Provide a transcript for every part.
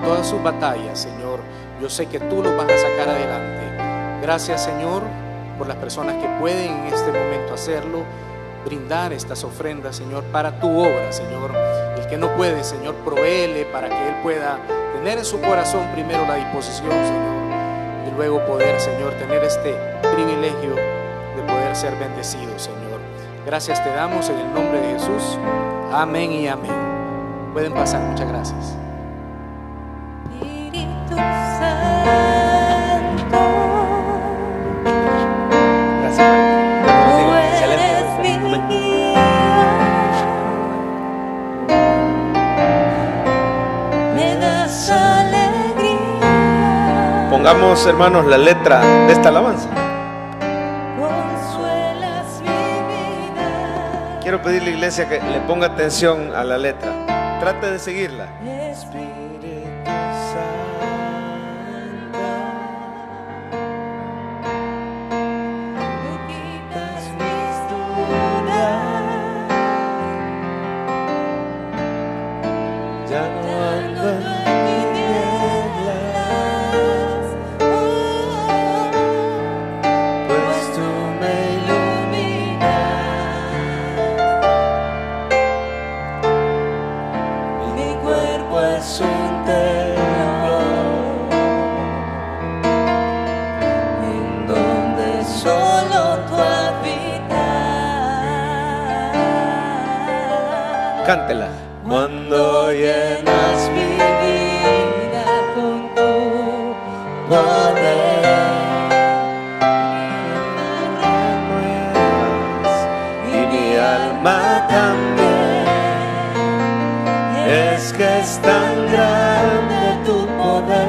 todas sus batallas, Señor, yo sé que tú los vas a sacar adelante. Gracias, Señor, por las personas que pueden en este momento hacerlo, brindar estas ofrendas, Señor, para tu obra, Señor. El que no puede, Señor, provéele para que él pueda tener en su corazón primero la disposición, Señor, y luego poder, Señor, tener este privilegio de poder ser bendecido, Señor. Gracias te damos en el nombre de Jesús. Amén y amén. Pueden pasar, muchas gracias. Espíritu Santo, Gracias. tú eres mi guía, me das alegría. Pongamos, hermanos, la letra de esta alabanza. Consuelas mi vida. Quiero pedirle a la iglesia que le ponga atención a la letra. Trate de seguirla. Espíritu tú quitas mis dudas, Ya no ando en tinieblas, pues tú me iluminas. Mi cuerpo es un templo en donde solo tú habitas. cántela. Cuando llenas mi vida con tu poder y mi alma también, es que es tan grande tu poder.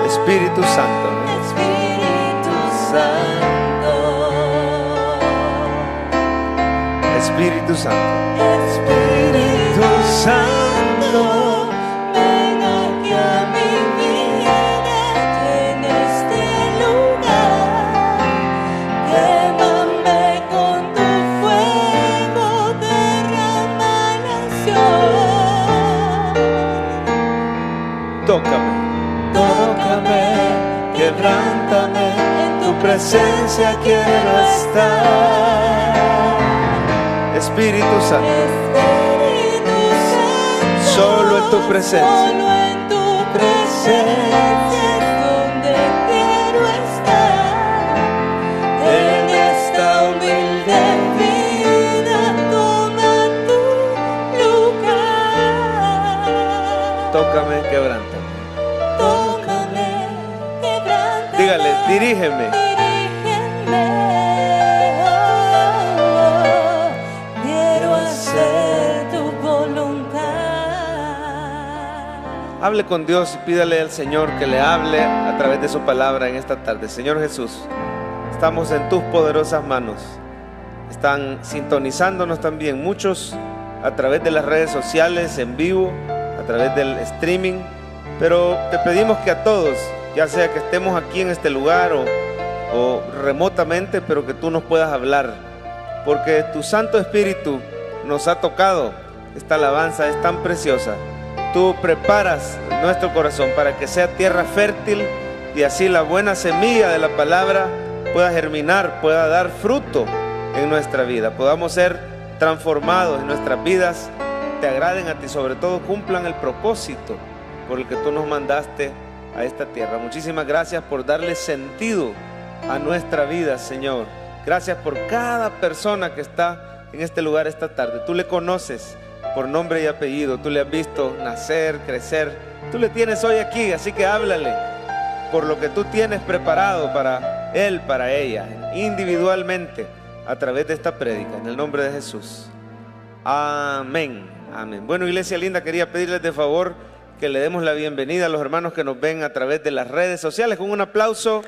Espíritu Santo. Espíritu Santo, Espíritu Santo. Espíritu Santo, ven aquí a mi vida en este lugar. Quémame con tu fuego, derrama la unción. Tócame. Tócame, quebrántame, en tu presencia quiero estar. Espíritu Santo. Espíritu Santo, Solo en tu presencia. solo en tu presencia es donde quiero estar. En esta humilde vida toma tu lugar. Tócame, quebrántame. Tócame, quebrántame. Dígale, dirígeme. Dirígeme, quiero hacer tu voluntad. Hable con Dios y pídale al Señor que le hable a través de su palabra en esta tarde. Señor Jesús, estamos en tus poderosas manos. Están sintonizándonos también muchos a través de las redes sociales, en vivo, a través del streaming. Pero te pedimos que a todos, ya sea que estemos aquí en este lugar o remotamente, pero que tú nos puedas hablar, porque tu Santo Espíritu nos ha tocado. Esta alabanza es tan preciosa. Tú preparas nuestro corazón para que sea tierra fértil y así la buena semilla de la palabra pueda germinar, pueda dar fruto en nuestra vida, podamos ser transformados en nuestras vidas, te agraden a ti, sobre todo cumplan el propósito por el que tú nos mandaste a esta tierra. Muchísimas gracias por darle sentido a nuestra vida, Señor. Gracias por cada persona que está en este lugar esta tarde. Tú le conoces por nombre y apellido, tú le has visto nacer, crecer, tú le tienes hoy aquí, así que háblale por lo que tú tienes preparado para él, para ella, individualmente, a través de esta prédica, en el nombre de Jesús. Amén, amén. Bueno, iglesia linda, quería pedirles de favor que le demos la bienvenida a los hermanos que nos ven a través de las redes sociales. Con un aplauso,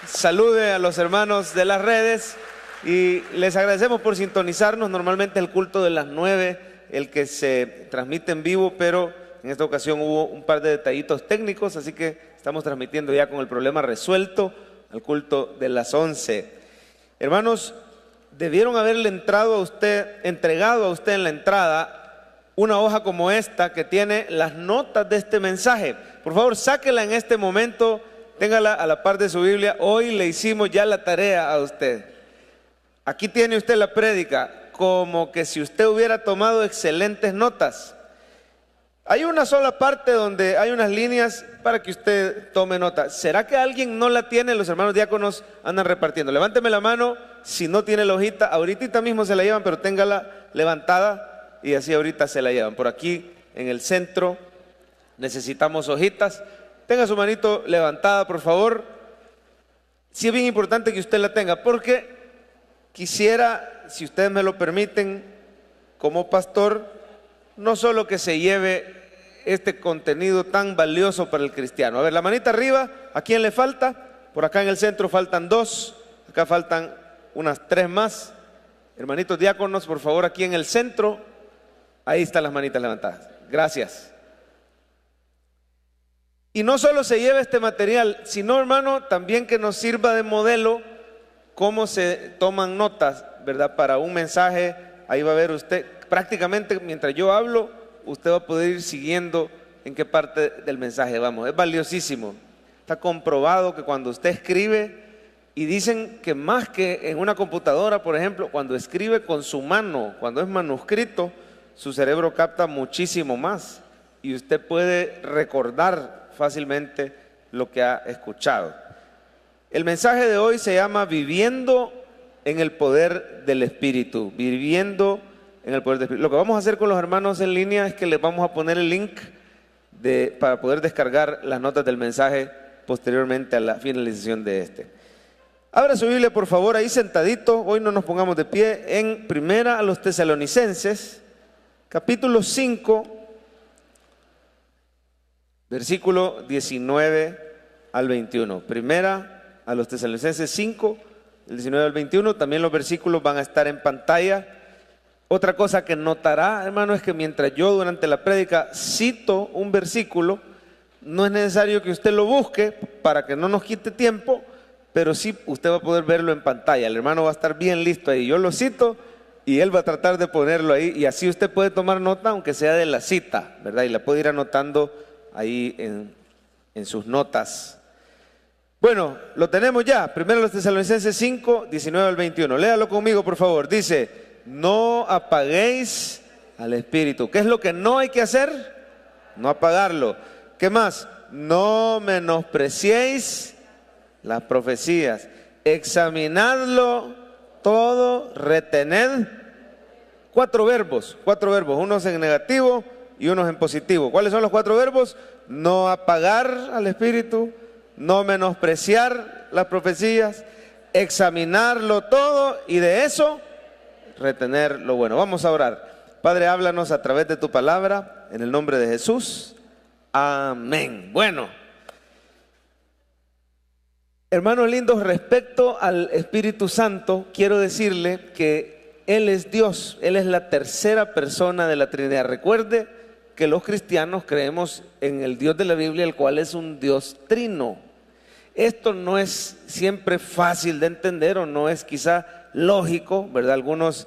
salude a los hermanos de las redes y les agradecemos por sintonizarnos. Normalmente el culto de las 9, el que se transmite en vivo, pero en esta ocasión hubo un par de detallitos técnicos, así que estamos transmitiendo ya con el problema resuelto al culto de las 11. Hermanos, debieron haberle entregado a usted en la entrada una hoja como esta que tiene las notas de este mensaje. Por favor, sáquela en este momento, téngala a la par de su Biblia. Hoy le hicimos ya la tarea a usted. Aquí tiene usted la prédica, como que si usted hubiera tomado excelentes notas. Hay una sola parte donde hay unas líneas para que usted tome nota. ¿Será que alguien no la tiene? Los hermanos diáconos andan repartiendo. Levánteme la mano si no tiene la hojita. Ahorita mismo se la llevan, pero téngala levantada y así ahorita se la llevan. Por aquí en el centro necesitamos hojitas. Tenga su manito levantada, por favor. Sí es bien importante que usted la tenga, porque quisiera, si ustedes me lo permiten, como pastor, no solo que se lleve este contenido tan valioso para el cristiano. A ver, la manita arriba, ¿a quién le falta? Por acá en el centro faltan 2, acá faltan unas 3 más. Hermanitos diáconos, por favor, aquí en el centro, ahí están las manitas levantadas. Gracias. Y no solo se lleva este material, sino, hermano, también que nos sirva de modelo cómo se toman notas, ¿verdad? Para un mensaje, ahí va a ver usted, prácticamente mientras yo hablo, usted va a poder ir siguiendo en qué parte del mensaje vamos. Es valiosísimo. Está comprobado que cuando usted escribe, y dicen que más que en una computadora, por ejemplo, cuando escribe con su mano, cuando es manuscrito, su cerebro capta muchísimo más y usted puede recordar fácilmente lo que ha escuchado. El mensaje de hoy se llama Viviendo en el poder del Espíritu. Viviendo en el poder del Espíritu. Lo que vamos a hacer con los hermanos en línea es que les vamos a poner el link para poder descargar las notas del mensaje posteriormente a la finalización de este. Abra su Biblia, por favor, ahí sentadito. Hoy no nos pongamos de pie. En Primera a los Tesalonicenses, capítulo 5, versículo 19 al 21. Primera a los Tesalonicenses 5, del 19 al 21. También los versículos van a estar en pantalla. Otra cosa que notará, hermano, es que mientras yo durante la prédica cito un versículo, no es necesario que usted lo busque para que no nos quite tiempo, pero sí usted va a poder verlo en pantalla. El hermano va a estar bien listo ahí. Yo lo cito y él va a tratar de ponerlo ahí, y así usted puede tomar nota aunque sea de la cita, ¿verdad? Y la puede ir anotando ahí en sus notas. Bueno, lo tenemos ya. Primero los Tesalonicenses 5, 19 al 21. Léalo conmigo, por favor. Dice: no apaguéis al Espíritu. ¿Qué es lo que no hay que hacer? No apagarlo. ¿Qué más? No menospreciéis las profecías. Examinadlo todo, retened. 4 verbos, unos en negativo y unos en positivo. ¿Cuáles son los 4 verbos? No apagar al Espíritu, no menospreciar las profecías, examinarlo todo y de eso retener lo bueno. Vamos a orar. Padre, háblanos a través de tu palabra, en el nombre de Jesús. Amén. Bueno, hermanos lindos, respecto al Espíritu Santo, quiero decirle que Él es Dios. Él es la tercera persona de la Trinidad. Recuerde que los cristianos creemos en el Dios de la Biblia, el cual es un Dios trino. Esto no es siempre fácil de entender, o no es quizá lógico, ¿verdad? Algunas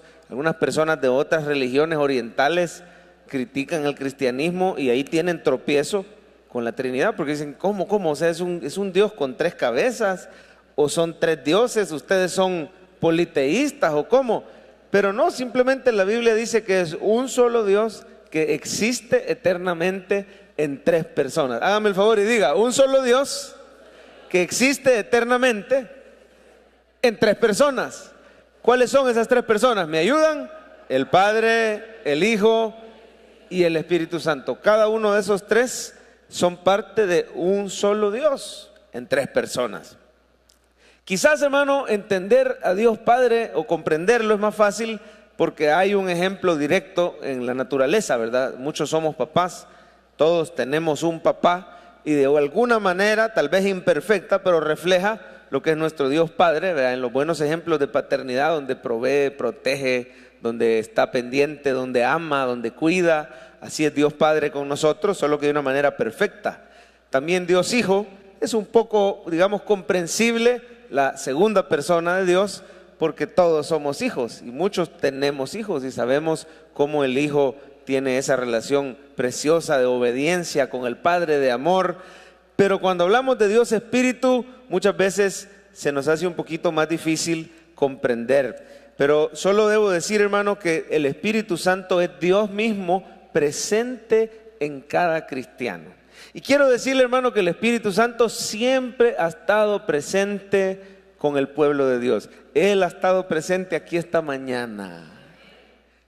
personas de otras religiones orientales critican el cristianismo y ahí tienen tropiezo con la Trinidad, porque dicen, ¿cómo? O sea, ¿es un Dios con 3 cabezas? ¿O son 3 dioses? ¿Ustedes son politeístas o cómo? Pero no, simplemente la Biblia dice que es un solo Dios que existe eternamente en 3 personas. Hágame el favor y diga, un solo Dios que existe eternamente en 3 personas. ¿Cuáles son esas 3 personas? ¿Me ayudan? El Padre, el Hijo y el Espíritu Santo. Cada uno de esos 3 son parte de un solo Dios en 3 personas. Quizás, hermano, entender a Dios Padre o comprenderlo es más fácil porque hay un ejemplo directo en la naturaleza, ¿verdad? Muchos somos papás, todos tenemos un papá, y de alguna manera, tal vez imperfecta, pero refleja lo que es nuestro Dios Padre, ¿verdad? En los buenos ejemplos de paternidad, donde provee, protege, donde está pendiente, donde ama, donde cuida. Así es Dios Padre con nosotros, solo que de una manera perfecta. También Dios Hijo es un poco, digamos, comprensible, la segunda persona de Dios, porque todos somos hijos y muchos tenemos hijos y sabemos cómo el Hijo tiene esa relación preciosa de obediencia con el Padre, de amor. Pero cuando hablamos de Dios Espíritu, muchas veces se nos hace un poquito más difícil comprender. Pero solo debo decir, hermano, que el Espíritu Santo es Dios mismo presente en cada cristiano. Y quiero decirle, hermano, que el Espíritu Santo siempre ha estado presente con el pueblo de Dios. Él ha estado presente aquí esta mañana.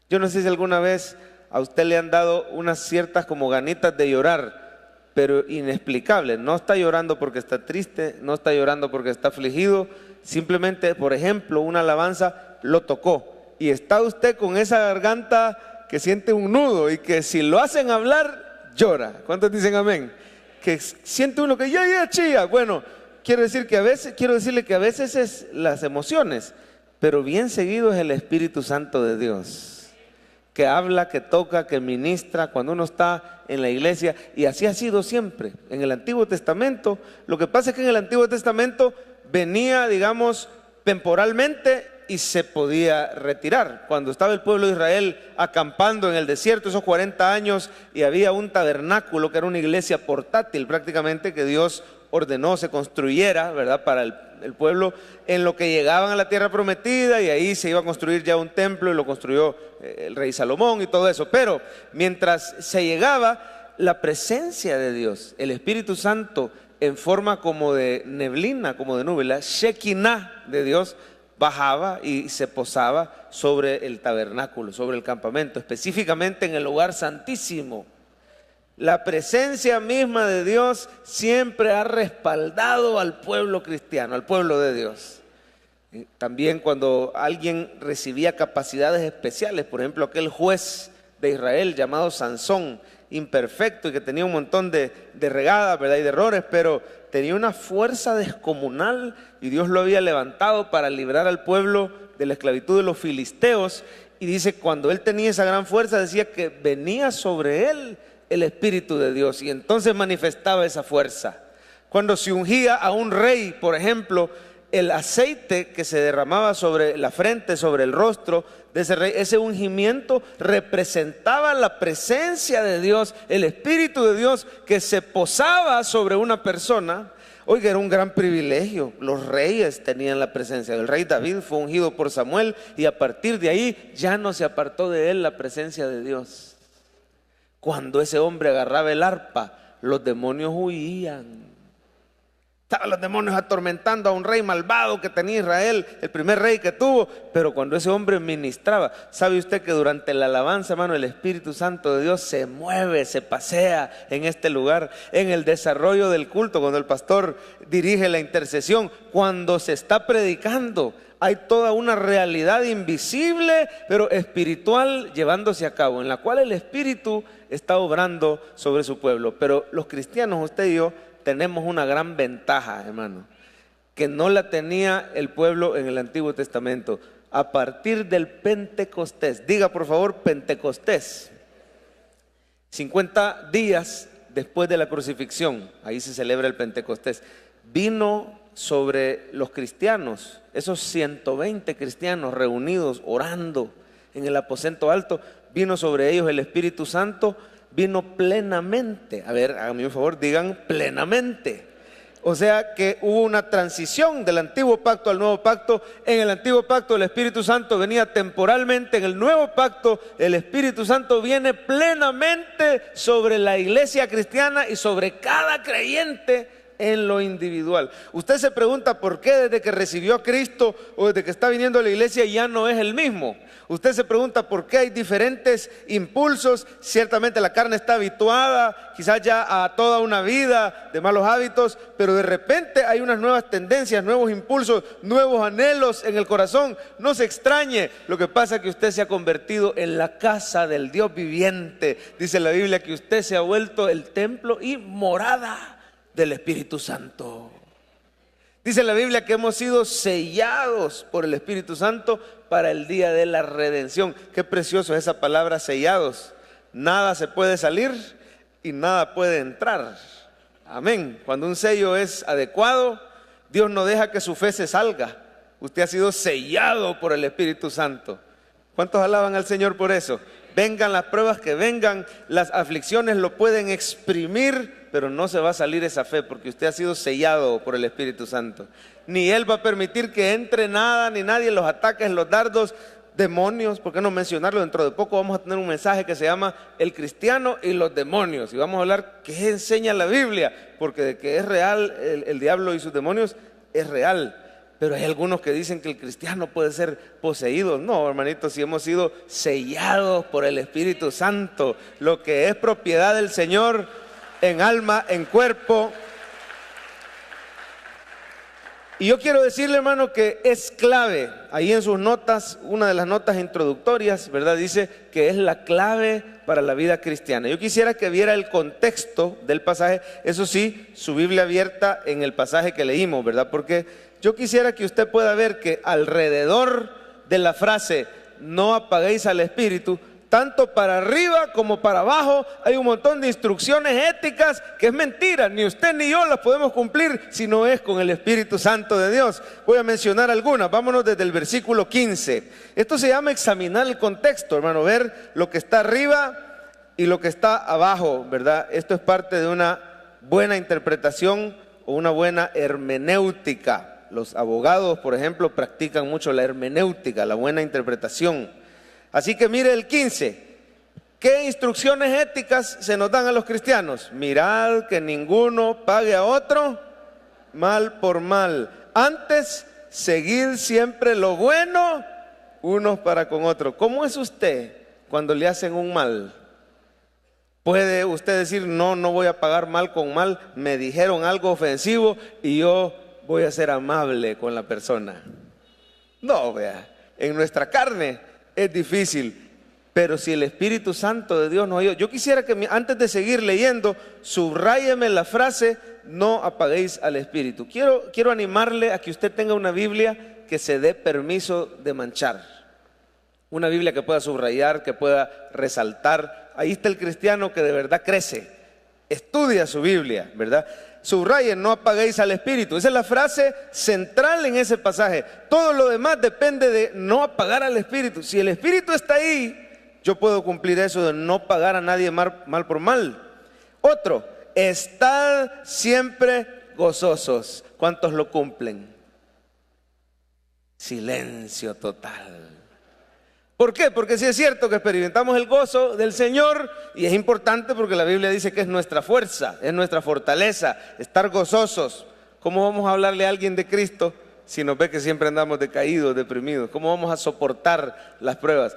Yo no sé si alguna vez a usted le han dado unas ciertas como ganitas de llorar, pero inexplicables. No está llorando porque está triste, no está llorando porque está afligido. Simplemente, por ejemplo, una alabanza lo tocó. Y está usted con esa garganta que siente un nudo y que si lo hacen hablar, llora. ¿Cuántos dicen amén? Que siente uno que ya chilla. Bueno, quiero decirle que a veces es las emociones, pero bien seguido es el Espíritu Santo de Dios, que habla, que toca, que ministra cuando uno está en la iglesia. Y así ha sido siempre en el Antiguo Testamento. Lo que pasa es que en el Antiguo Testamento venía, digamos, temporalmente y se podía retirar. Cuando estaba el pueblo de Israel acampando en el desierto esos 40 años y había un tabernáculo que era una iglesia portátil prácticamente, que Dios ordenó se construyera, ¿verdad?, para el pueblo, en lo que llegaban a la tierra prometida, y ahí se iba a construir ya un templo y lo construyó el rey Salomón y todo eso. Pero mientras se llegaba, la presencia de Dios, el Espíritu Santo en forma como de neblina, como de nube, la Shekinah de Dios bajaba y se posaba sobre el tabernáculo, sobre el campamento, específicamente en el lugar santísimo. La presencia misma de Dios siempre ha respaldado al pueblo cristiano, al pueblo de Dios. También cuando alguien recibía capacidades especiales, por ejemplo aquel juez de Israel llamado Sansón, imperfecto y que tenía un montón de regadas, ¿verdad?, y de errores, pero tenía una fuerza descomunal y Dios lo había levantado para librar al pueblo de la esclavitud de los filisteos. Y dice, cuando él tenía esa gran fuerza, decía que venía sobre él el Espíritu de Dios y entonces manifestaba esa fuerza. Cuando se ungía a un rey, por ejemplo, el aceite que se derramaba sobre la frente, sobre el rostro de ese rey, ese ungimiento representaba la presencia de Dios, el Espíritu de Dios que se posaba sobre una persona. Oiga, era un gran privilegio. Los reyes tenían la presencia. El rey David fue ungido por Samuel y a partir de ahí ya no se apartó de él la presencia de Dios. Cuando ese hombre agarraba el arpa, los demonios huían. Estaban los demonios atormentando a un rey malvado que tenía Israel, el primer rey que tuvo. Pero cuando ese hombre ministraba, ¿sabe usted que durante la alabanza, hermano, el Espíritu Santo de Dios se mueve, se pasea en este lugar? En el desarrollo del culto, cuando el pastor dirige la intercesión, cuando se está predicando, hay toda una realidad invisible, pero espiritual llevándose a cabo, en la cual el Espíritu está obrando sobre su pueblo. Pero los cristianos, usted y yo, tenemos una gran ventaja, hermano, que no la tenía el pueblo en el Antiguo Testamento. A partir del Pentecostés, diga por favor Pentecostés, 50 días después de la crucifixión, ahí se celebra el Pentecostés, vino sobre los cristianos, esos 120 cristianos reunidos orando en el aposento alto, vino sobre ellos el Espíritu Santo. Vino plenamente. A ver, háganme un favor, digan plenamente. O sea que hubo una transición del antiguo pacto al nuevo pacto. En el antiguo pacto el Espíritu Santo venía temporalmente. En el nuevo pacto el Espíritu Santo viene plenamente sobre la iglesia cristiana y sobre cada creyente en lo individual. Usted se pregunta por qué desde que recibió a Cristo o desde que está viniendo a la iglesia ya no es el mismo. Usted se pregunta por qué hay diferentes impulsos. Ciertamente la carne está habituada quizás ya a toda una vida de malos hábitos, pero de repente hay unas nuevas tendencias, nuevos impulsos, nuevos anhelos en el corazón. No se extrañe, lo que pasa es que usted se ha convertido en la casa del Dios viviente. Dice la Biblia que usted se ha vuelto el templo y morada del Espíritu Santo. Dice la Biblia que hemos sido sellados por el Espíritu Santo para el día de la redención. Qué precioso es esa palabra, sellados. Nada se puede salir y nada puede entrar. Amén. Cuando un sello es adecuado, Dios no deja que su fe se salga. Usted ha sido sellado por el Espíritu Santo. ¿Cuántos alaban al Señor por eso? vengan las pruebas que vengan, las aflicciones lo pueden exprimir, pero no se va a salir esa fe porque usted ha sido sellado por el Espíritu Santo. Ni Él va a permitir que entre nada, ni nadie, los ataques, los dardos, demonios. ¿Por qué no mencionarlo? Dentro de poco vamos a tener un mensaje que se llama El cristiano y los demonios. Y vamos a hablar qué enseña la Biblia, porque de que es real el diablo y sus demonios, es real. Pero hay algunos que dicen que el cristiano puede ser poseído. No, hermanitos, si hemos sido sellados por el Espíritu Santo, lo que es propiedad del Señor en alma, en cuerpo. Y yo quiero decirle, hermano, que es clave, ahí en sus notas, una de las notas introductorias, ¿verdad? Dice que es la clave para la vida cristiana. Yo quisiera que viera el contexto del pasaje, eso sí, su Biblia abierta en el pasaje que leímos, ¿verdad? Porque yo quisiera que usted pueda ver que alrededor de la frase, no apaguéis al Espíritu, tanto para arriba como para abajo hay un montón de instrucciones éticas que es mentira, ni usted ni yo las podemos cumplir si no es con el Espíritu Santo de Dios. Voy a mencionar algunas, vámonos desde el versículo 15. Esto se llama examinar el contexto, hermano, ver lo que está arriba y lo que está abajo, ¿verdad? Esto es parte de una buena interpretación o una buena hermenéutica. Los abogados, por ejemplo, practican mucho la hermenéutica, la buena interpretación. Así que mire el 15, ¿qué instrucciones éticas se nos dan a los cristianos? Mirad que ninguno pague a otro mal por mal. Antes, seguid siempre lo bueno unos para con otros. ¿Cómo es usted cuando le hacen un mal? ¿Puede usted decir, no voy a pagar mal con mal? Me dijeron algo ofensivo y yo voy a ser amable con la persona. No, vea, en nuestra carne es difícil, pero si el Espíritu Santo de Dios nos ayuda. Yo quisiera que antes de seguir leyendo, subráyeme la frase, no apaguéis al Espíritu. Quiero animarle a que usted tenga una Biblia que se dé permiso de manchar. Una Biblia que pueda subrayar, que pueda resaltar. Ahí está el cristiano que de verdad crece. Estudia su Biblia, ¿verdad? Subrayen, no apaguéis al Espíritu. Esa es la frase central en ese pasaje. Todo lo demás depende de no apagar al Espíritu. Si el Espíritu está ahí, yo puedo cumplir eso de no pagar a nadie mal por mal. Otro, estad siempre gozosos. ¿Cuántos lo cumplen? Silencio total. ¿Por qué? Porque sí es cierto que experimentamos el gozo del Señor y es importante porque la Biblia dice que es nuestra fuerza, es nuestra fortaleza, estar gozosos. ¿Cómo vamos a hablarle a alguien de Cristo si nos ve que siempre andamos decaídos, deprimidos? ¿Cómo vamos a soportar las pruebas?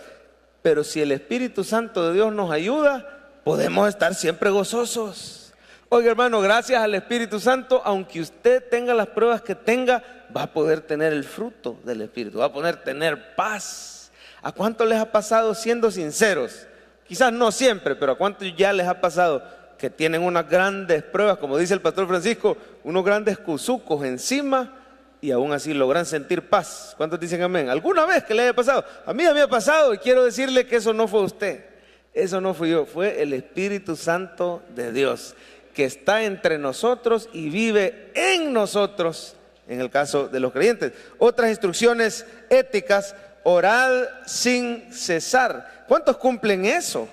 Pero si el Espíritu Santo de Dios nos ayuda, podemos estar siempre gozosos. Oiga, hermano, gracias al Espíritu Santo, aunque usted tenga las pruebas que tenga, va a poder tener el fruto del Espíritu, va a poder tener paz. ¿A cuánto les ha pasado, siendo sinceros? Quizás no siempre, pero ¿a cuánto ya les ha pasado que tienen unas grandes pruebas, como dice el pastor Francisco, unos grandes cuzucos encima y aún así logran sentir paz? ¿Cuántos dicen amén? ¿Alguna vez que le haya pasado? A mí me ha pasado y quiero decirle que eso no fue usted, eso no fui yo, fue el Espíritu Santo de Dios que está entre nosotros y vive en nosotros, en el caso de los creyentes. Otras instrucciones éticas: orad sin cesar. ¿Cuántos cumplen eso?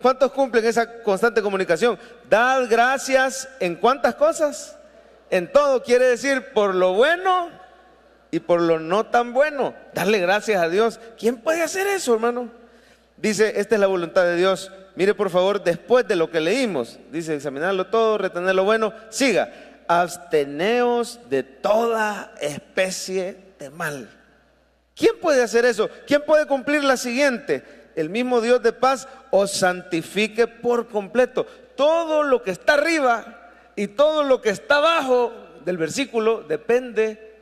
¿Cuántos cumplen esa constante comunicación? Dad gracias en ¿cuántas cosas? En todo, quiere decir por lo bueno y por lo no tan bueno. Darle gracias a Dios. ¿Quién puede hacer eso, hermano? Dice, esta es la voluntad de Dios. Mire por favor, después de lo que leímos, dice examinarlo todo, retener lo bueno. Siga, absteneos de toda especie de mal. ¿Quién puede hacer eso? ¿Quién puede cumplir la siguiente? El mismo Dios de paz os santifique por completo. Todo lo que está arriba y todo lo que está abajo del versículo depende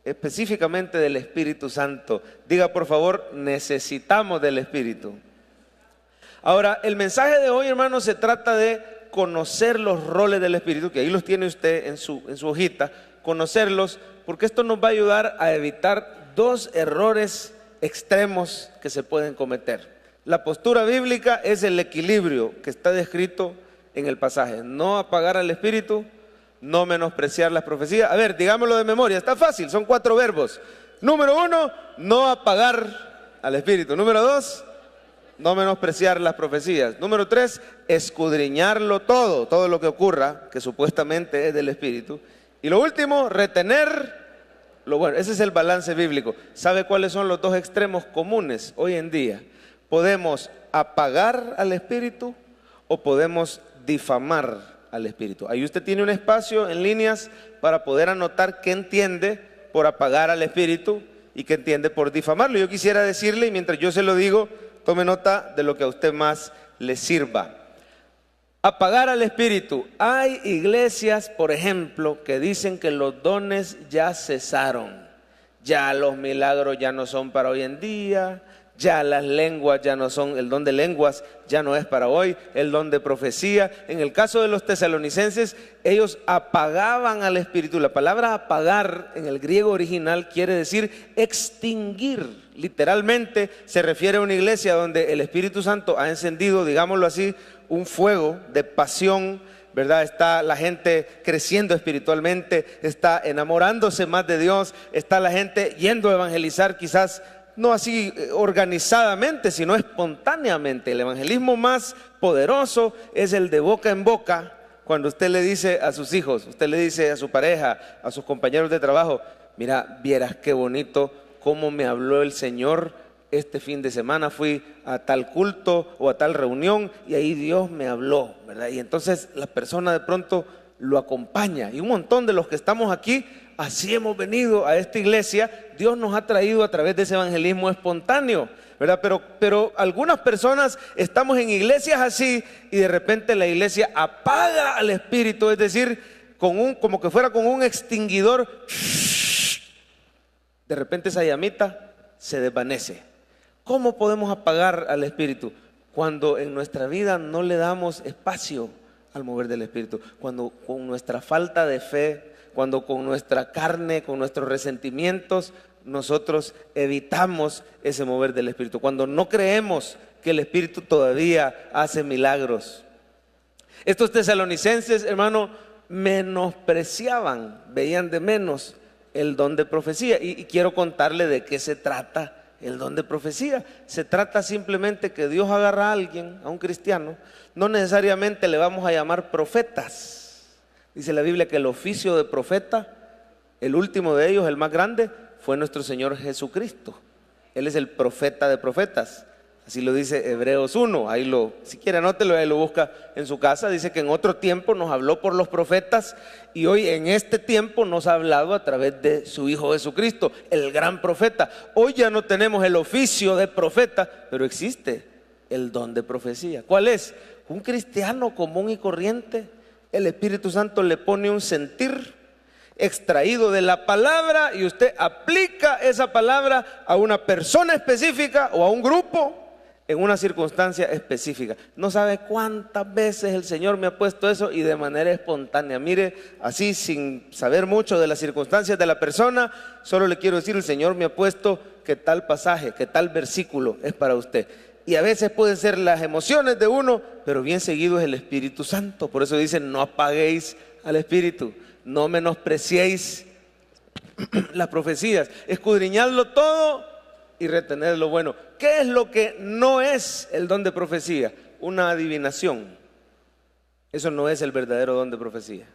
específicamente del Espíritu Santo. Diga por favor, necesitamos del Espíritu. Ahora, el mensaje de hoy, hermano, se trata de conocer los roles del Espíritu, que ahí los tiene usted en su hojita, conocerlos, porque esto nos va a ayudar a evitar dos errores extremos que se pueden cometer. La postura bíblica es el equilibrio que está descrito en el pasaje. No apagar al Espíritu, no menospreciar las profecías. A ver, digámoslo de memoria, está fácil, son 4 verbos. Número 1, no apagar al Espíritu. Número 2, no menospreciar las profecías. Número 3, escudriñarlo todo lo que ocurra, que supuestamente es del Espíritu. Y lo último, retener lo bueno. Ese es el balance bíblico. ¿Sabe cuáles son los dos extremos comunes hoy en día? Podemos apagar al Espíritu o podemos difamar al Espíritu. Ahí usted tiene un espacio en líneas para poder anotar qué entiende por apagar al Espíritu y qué entiende por difamarlo. Yo quisiera decirle, y mientras yo se lo digo, tome nota de lo que a usted más le sirva. Apagar al Espíritu. Hay iglesias, por ejemplo, que dicen que los dones ya cesaron. Ya los milagros ya no son para hoy en día. Ya las lenguas ya no son, el don de lenguas ya no es para hoy, el don de profecía. En el caso de los tesalonicenses, ellos apagaban al Espíritu. La palabra apagar en el griego original quiere decir extinguir. Literalmente se refiere a una iglesia donde el Espíritu Santo ha encendido, digámoslo así, un fuego de pasión, ¿verdad? Está la gente creciendo espiritualmente, está enamorándose más de Dios, está la gente yendo a evangelizar, quizás no así organizadamente, sino espontáneamente. El evangelismo más poderoso es el de boca en boca, cuando usted le dice a sus hijos, usted le dice a su pareja, a sus compañeros de trabajo: mira, vieras qué bonito cómo me habló el Señor este fin de semana, fui a tal culto o a tal reunión y ahí Dios me habló, ¿verdad? Y entonces la persona de pronto lo acompaña, y un montón de los que estamos aquí así hemos venido a esta iglesia. Dios nos ha traído a través de ese evangelismo espontáneo, ¿verdad? Pero algunas personas estamos en iglesias así y de repente la iglesia apaga al Espíritu, es decir, como que fuera con un extinguidor. De repente esa llamita se desvanece. ¿Cómo podemos apagar al Espíritu? Cuando en nuestra vida no le damos espacio al mover del Espíritu, cuando con nuestra falta de fe, cuando con nuestra carne, con nuestros resentimientos, nosotros evitamos ese mover del Espíritu, cuando no creemos que el Espíritu todavía hace milagros. Estos tesalonicenses, hermano, menospreciaban, veían de menos el don de profecía. Y quiero contarle de qué se trata el don de profecía. Se trata simplemente que Dios agarra a alguien, a un cristiano. No necesariamente le vamos a llamar profetas. Dice la Biblia que el oficio de profeta, el último de ellos, el más grande, fue nuestro Señor Jesucristo. Él es el profeta de profetas. Así lo dice Hebreos 1, si quiere anótelo, ahí lo busca en su casa. Dice que en otro tiempo nos habló por los profetas y hoy en este tiempo nos ha hablado a través de su Hijo Jesucristo, el gran profeta. Hoy ya no tenemos el oficio de profeta, pero existe el don de profecía. ¿Cuál es? Un cristiano común y corriente, el Espíritu Santo le pone un sentir extraído de la palabra y usted aplica esa palabra a una persona específica o a un grupo en una circunstancia específica. No sabe cuántas veces el Señor me ha puesto eso y de manera espontánea. Mire, así sin saber mucho de las circunstancias de la persona, solo le quiero decir: el Señor me ha puesto que tal pasaje, que tal versículo es para usted. Y a veces pueden ser las emociones de uno, pero bien seguido es el Espíritu Santo. Por eso dicen: no apaguéis al Espíritu, no menospreciéis las profecías, escudriñadlo todo y retener lo bueno. ¿Qué es lo que no es el don de profecía? Una adivinación. Eso no es el verdadero don de profecía.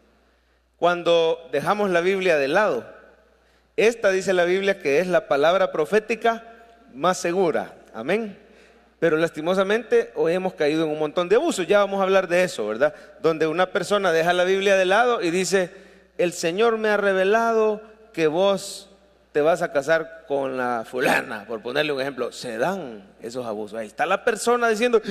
Cuando dejamos la Biblia de lado, esta dice la Biblia que es la palabra profética más segura. Amén. Pero lastimosamente hoy hemos caído en un montón de abusos. Ya vamos a hablar de eso, ¿verdad? Donde una persona deja la Biblia de lado y dice: el Señor me ha revelado que vos te vas a casar con la fulana, por ponerle un ejemplo. Se dan esos abusos. Ahí está la persona diciendo: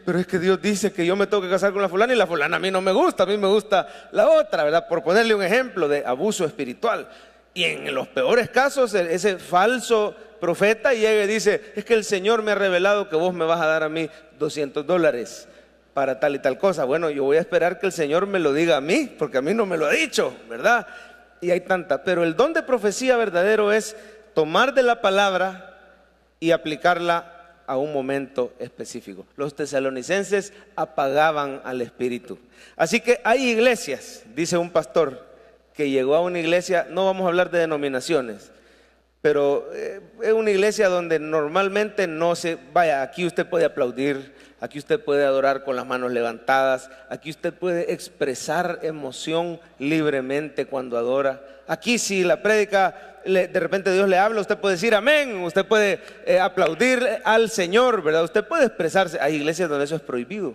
pero es que Dios dice que yo me tengo que casar con la fulana y la fulana a mí no me gusta, a mí me gusta la otra, ¿verdad? Por ponerle un ejemplo de abuso espiritual. Y en los peores casos, ese falso profeta llega y dice: es que el Señor me ha revelado que vos me vas a dar a mí $200 para tal y tal cosa. Bueno, yo voy a esperar que el Señor me lo diga a mí, porque a mí no me lo ha dicho, ¿verdad? Y hay tanta. Pero el don de profecía verdadero es tomar de la palabra y aplicarla a un momento específico. Los tesalonicenses apagaban al Espíritu. Así que hay iglesias, dice un pastor que llegó a una iglesia, no vamos a hablar de denominaciones, pero es una iglesia donde normalmente no se, vaya, aquí usted puede aplaudir, aquí usted puede adorar con las manos levantadas, aquí usted puede expresar emoción libremente cuando adora. Aquí si la prédica, de repente Dios le habla, usted puede decir amén, usted puede aplaudir al Señor, ¿verdad? Usted puede expresarse. Hay iglesias donde eso es prohibido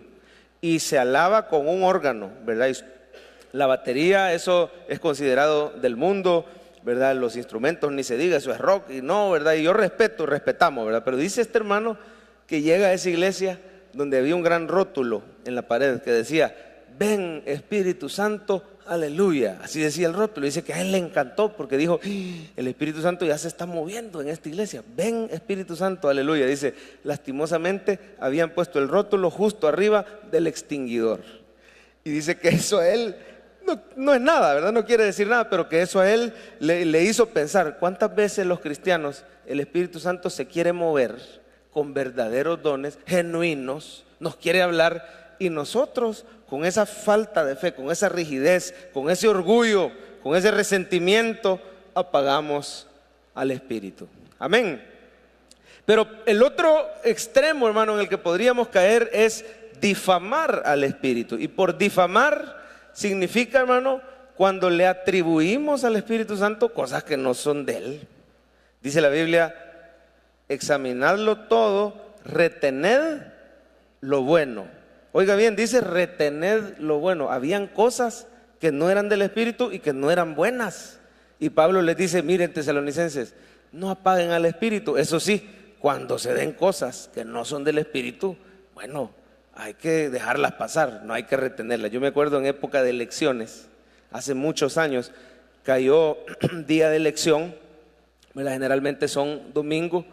y se alaba con un órgano, ¿verdad? Y la batería, eso es considerado del mundo, ¿verdad? Los instrumentos ni se diga, eso es rock y no, ¿verdad? Y yo respetamos, ¿verdad? Pero dice este hermano que llega a esa iglesia donde había un gran rótulo en la pared que decía: ven Espíritu Santo, aleluya. Así decía el rótulo. Dice que a él le encantó porque dijo: el Espíritu Santo ya se está moviendo en esta iglesia. Ven Espíritu Santo, aleluya. Dice, lastimosamente habían puesto el rótulo justo arriba del extinguidor. Y dice que eso a él no es nada, ¿verdad? No quiere decir nada, pero que eso a él le hizo pensar: ¿cuántas veces los cristianos, el Espíritu Santo se quiere mover con verdaderos dones, genuinos, nos quiere hablar, y nosotros con esa falta de fe, con esa rigidez, con ese orgullo, con ese resentimiento, apagamos al Espíritu? Amén. Pero el otro extremo, hermano, en el que podríamos caer es difamar al Espíritu. Y por difamar significa, hermano, cuando le atribuimos al Espíritu Santo cosas que no son de Él. Dice la Biblia: examinadlo todo, retened lo bueno. Oiga bien, dice retened lo bueno. Habían cosas que no eran del Espíritu y que no eran buenas. Y Pablo les dice: miren, tesalonicenses, no apaguen al Espíritu. Eso sí, cuando se den cosas que no son del Espíritu, bueno, hay que dejarlas pasar, no hay que retenerlas. Yo me acuerdo en época de elecciones, hace muchos años, cayó día de elección, generalmente son domingos,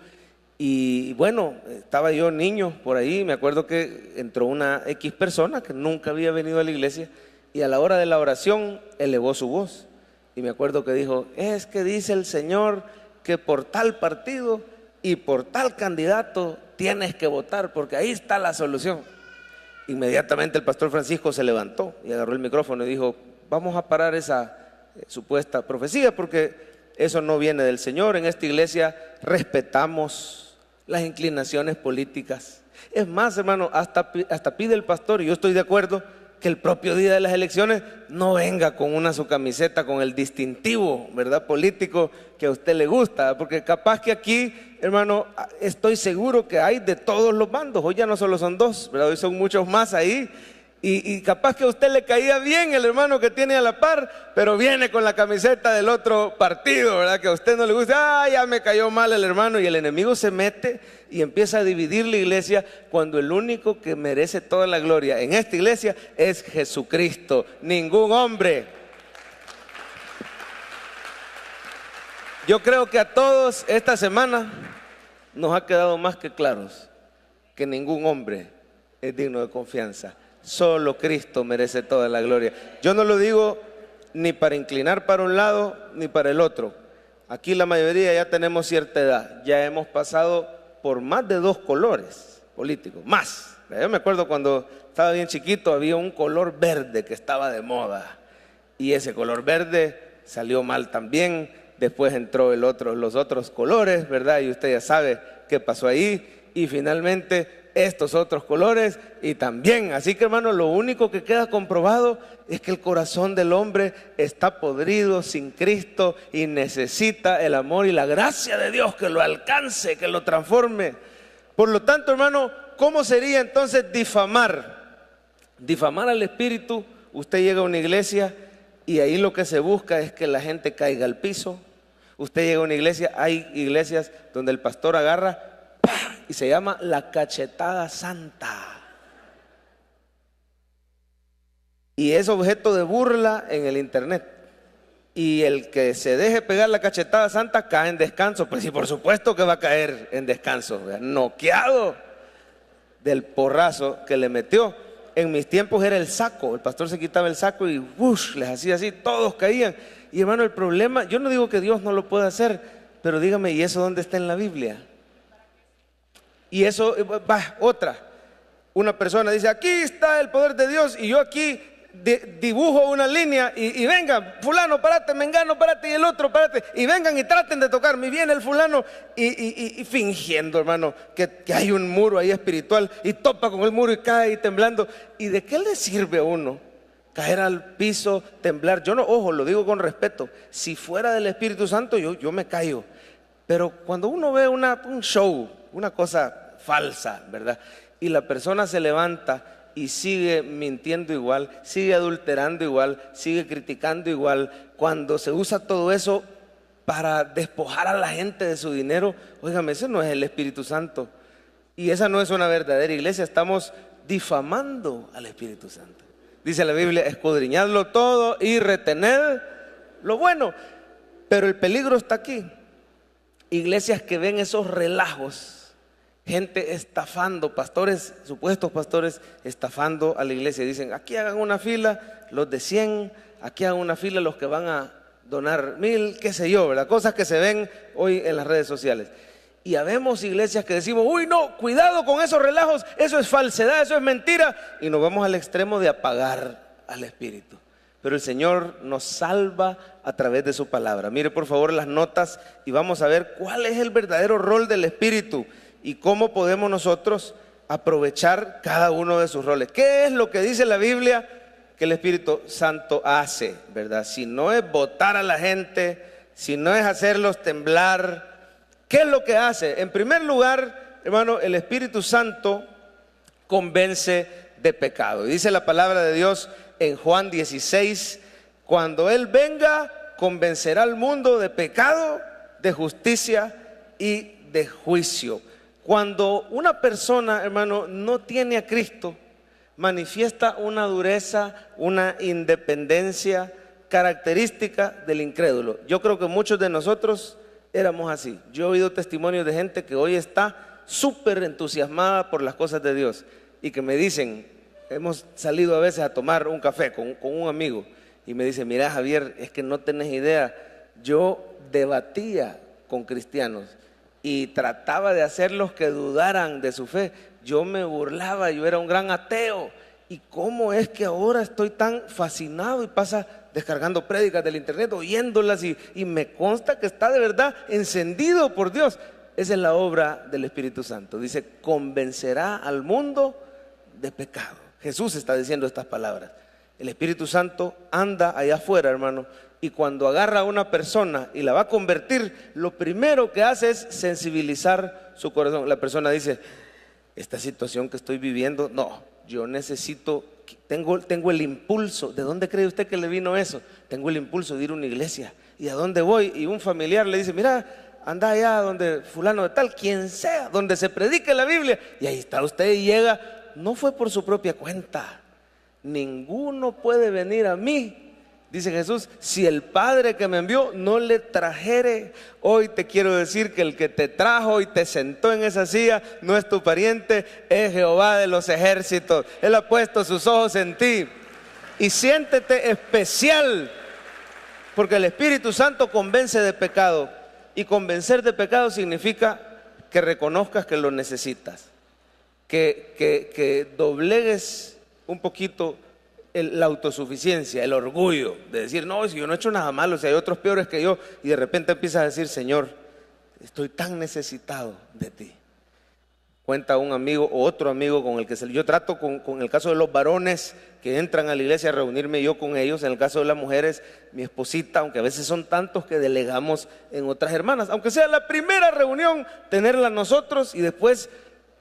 y bueno, estaba yo niño por ahí, me acuerdo que entró una X persona que nunca había venido a la iglesia, y a la hora de la oración elevó su voz, y me acuerdo que dijo: es que dice el Señor que por tal partido y por tal candidato tienes que votar, porque ahí está la solución. Inmediatamente el pastor Francisco se levantó y agarró el micrófono y dijo: vamos a parar esa supuesta profecía, porque eso no viene del Señor. En esta iglesia respetamos las inclinaciones políticas. Es más, hermano, hasta pide el pastor, y yo estoy de acuerdo, que el propio día de las elecciones no venga con su camiseta con el distintivo, ¿verdad?, político que a usted le gusta, porque capaz que aquí, hermano, estoy seguro que hay de todos los bandos. Hoy ya no solo son dos, ¿verdad?, hoy son muchos más ahí. Y capaz que a usted le caía bien el hermano que tiene a la par, pero viene con la camiseta del otro partido, ¿verdad?, que a usted no le gusta. Ya me cayó mal el hermano, y el enemigo se mete y empieza a dividir la iglesia, cuando el único que merece toda la gloria en esta iglesia es Jesucristo, ningún hombre. Yo creo que a todos esta semana nos ha quedado más que claros que ningún hombre es digno de confianza. Solo Cristo merece toda la gloria. Yo no lo digo ni para inclinar para un lado ni para el otro. Aquí la mayoría ya tenemos cierta edad, ya hemos pasado por más de 2 colores políticos, más. Yo me acuerdo cuando estaba bien chiquito, había un color verde que estaba de moda, y ese color verde salió mal también. Después entró los otros colores, ¿verdad? Y usted ya sabe qué pasó ahí. Y finalmente estos otros colores, y también. Así que, hermano, lo único que queda comprobado es que el corazón del hombre está podrido sin Cristo y necesita el amor y la gracia de Dios que lo alcance, que lo transforme. Por lo tanto, hermano, ¿cómo sería entonces difamar? Difamar al Espíritu. Usted llega a una iglesia y ahí lo que se busca es que la gente caiga al piso. Usted llega a una iglesia, hay iglesias donde el pastor agarra y se llama la cachetada santa, y es objeto de burla en el internet. Y el que se deje pegar la cachetada santa cae en descanso. Pues sí, por supuesto que va a caer en descanso, noqueado del porrazo que le metió. En mis tiempos era el saco, el pastor se quitaba el saco y les hacía así, todos caían. Y hermano, el problema, yo no digo que Dios no lo pueda hacer, pero dígame, ¿y eso dónde está en la Biblia? Y eso, otra, una persona dice: aquí está el poder de Dios, y yo aquí dibujo una línea y vengan, fulano, párate, mengano, párate, y el otro, párate, y vengan y traten de tocarme. Y viene el fulano y fingiendo, hermano, que hay un muro ahí espiritual, y topa con el muro y cae y temblando. ¿Y de qué le sirve a uno caer al piso, temblar? Yo no, ojo, lo digo con respeto, si fuera del Espíritu Santo yo me callo. Pero cuando uno ve un show, una cosa falsa, ¿verdad? Y la persona se levanta y sigue mintiendo igual, sigue adulterando igual, sigue criticando igual, cuando se usa todo eso para despojar a la gente de su dinero, óigame, ese no es el Espíritu Santo. Y esa no es una verdadera iglesia. Estamos difamando al Espíritu Santo. Dice la Biblia, escudriñadlo todo y retened lo bueno. Pero el peligro está aquí. Iglesias que ven esos relajos, gente estafando, pastores, supuestos pastores, estafando a la iglesia. Dicen, aquí hagan una fila los de 100, aquí hagan una fila los que van a donar 1000, qué sé yo, ¿verdad? Cosas que se ven hoy en las redes sociales. Y habemos iglesias que decimos, uy, no, cuidado con esos relajos, eso es falsedad, eso es mentira. Y nos vamos al extremo de apagar al Espíritu. Pero el Señor nos salva a través de su palabra. Mire por favor las notas y vamos a ver cuál es el verdadero rol del Espíritu y cómo podemos nosotros aprovechar cada uno de sus roles. ¿Qué es lo que dice la Biblia que el Espíritu Santo hace, verdad? Si no es botar a la gente, si no es hacerlos temblar, ¿qué es lo que hace? En primer lugar, hermano, el Espíritu Santo convence de pecado. Dice la palabra de Dios en Juan 16, cuando Él venga, convencerá al mundo de pecado, de justicia y de juicio. Cuando una persona, hermano, no tiene a Cristo, manifiesta una dureza, una independencia característica del incrédulo. Yo creo que muchos de nosotros éramos así. Yo he oído testimonios de gente que hoy está súper entusiasmada por las cosas de Dios y que me dicen, hemos salido a veces a tomar un café con un amigo y me dice, mira Javier, es que no tenés idea, yo debatía con cristianos y trataba de hacerlos que dudaran de su fe. Yo me burlaba, yo era un gran ateo. ¿Y cómo es que ahora estoy tan fascinado y pasa descargando prédicas del internet, oyéndolas y me consta que está de verdad encendido por Dios? Esa es la obra del Espíritu Santo. Dice, convencerá al mundo de pecado. Jesús está diciendo estas palabras. El Espíritu Santo anda allá afuera, hermano, y cuando agarra a una persona y la va a convertir, lo primero que hace es sensibilizar su corazón. La persona dice, esta situación que estoy viviendo, no, yo necesito, tengo el impulso. ¿De dónde cree usted que le vino eso? Tengo el impulso de ir a una iglesia. ¿Y a dónde voy? Y un familiar le dice, mira, anda allá donde fulano de tal, quien sea, donde se predique la Biblia. Y ahí está usted y llega. No fue por su propia cuenta. Ninguno puede venir a mí, dice Jesús, si el Padre que me envió no le trajere. Hoy te quiero decir que el que te trajo y te sentó en esa silla no es tu pariente, es Jehová de los ejércitos. Él ha puesto sus ojos en ti. Y siéntete especial, porque el Espíritu Santo convence de pecado. Y convencer de pecado significa que reconozcas que lo necesitas, que doblegues un poquito la autosuficiencia, el orgullo de decir, no, si yo no he hecho nada malo, si hay otros peores que yo, y de repente empiezas a decir, Señor, estoy tan necesitado de ti. Cuenta un amigo o otro amigo con el que yo trato con el caso de los varones que entran a la iglesia a reunirme yo con ellos. En el caso de las mujeres, mi esposita, aunque a veces son tantos que delegamos en otras hermanas, aunque sea la primera reunión, tenerla nosotros y después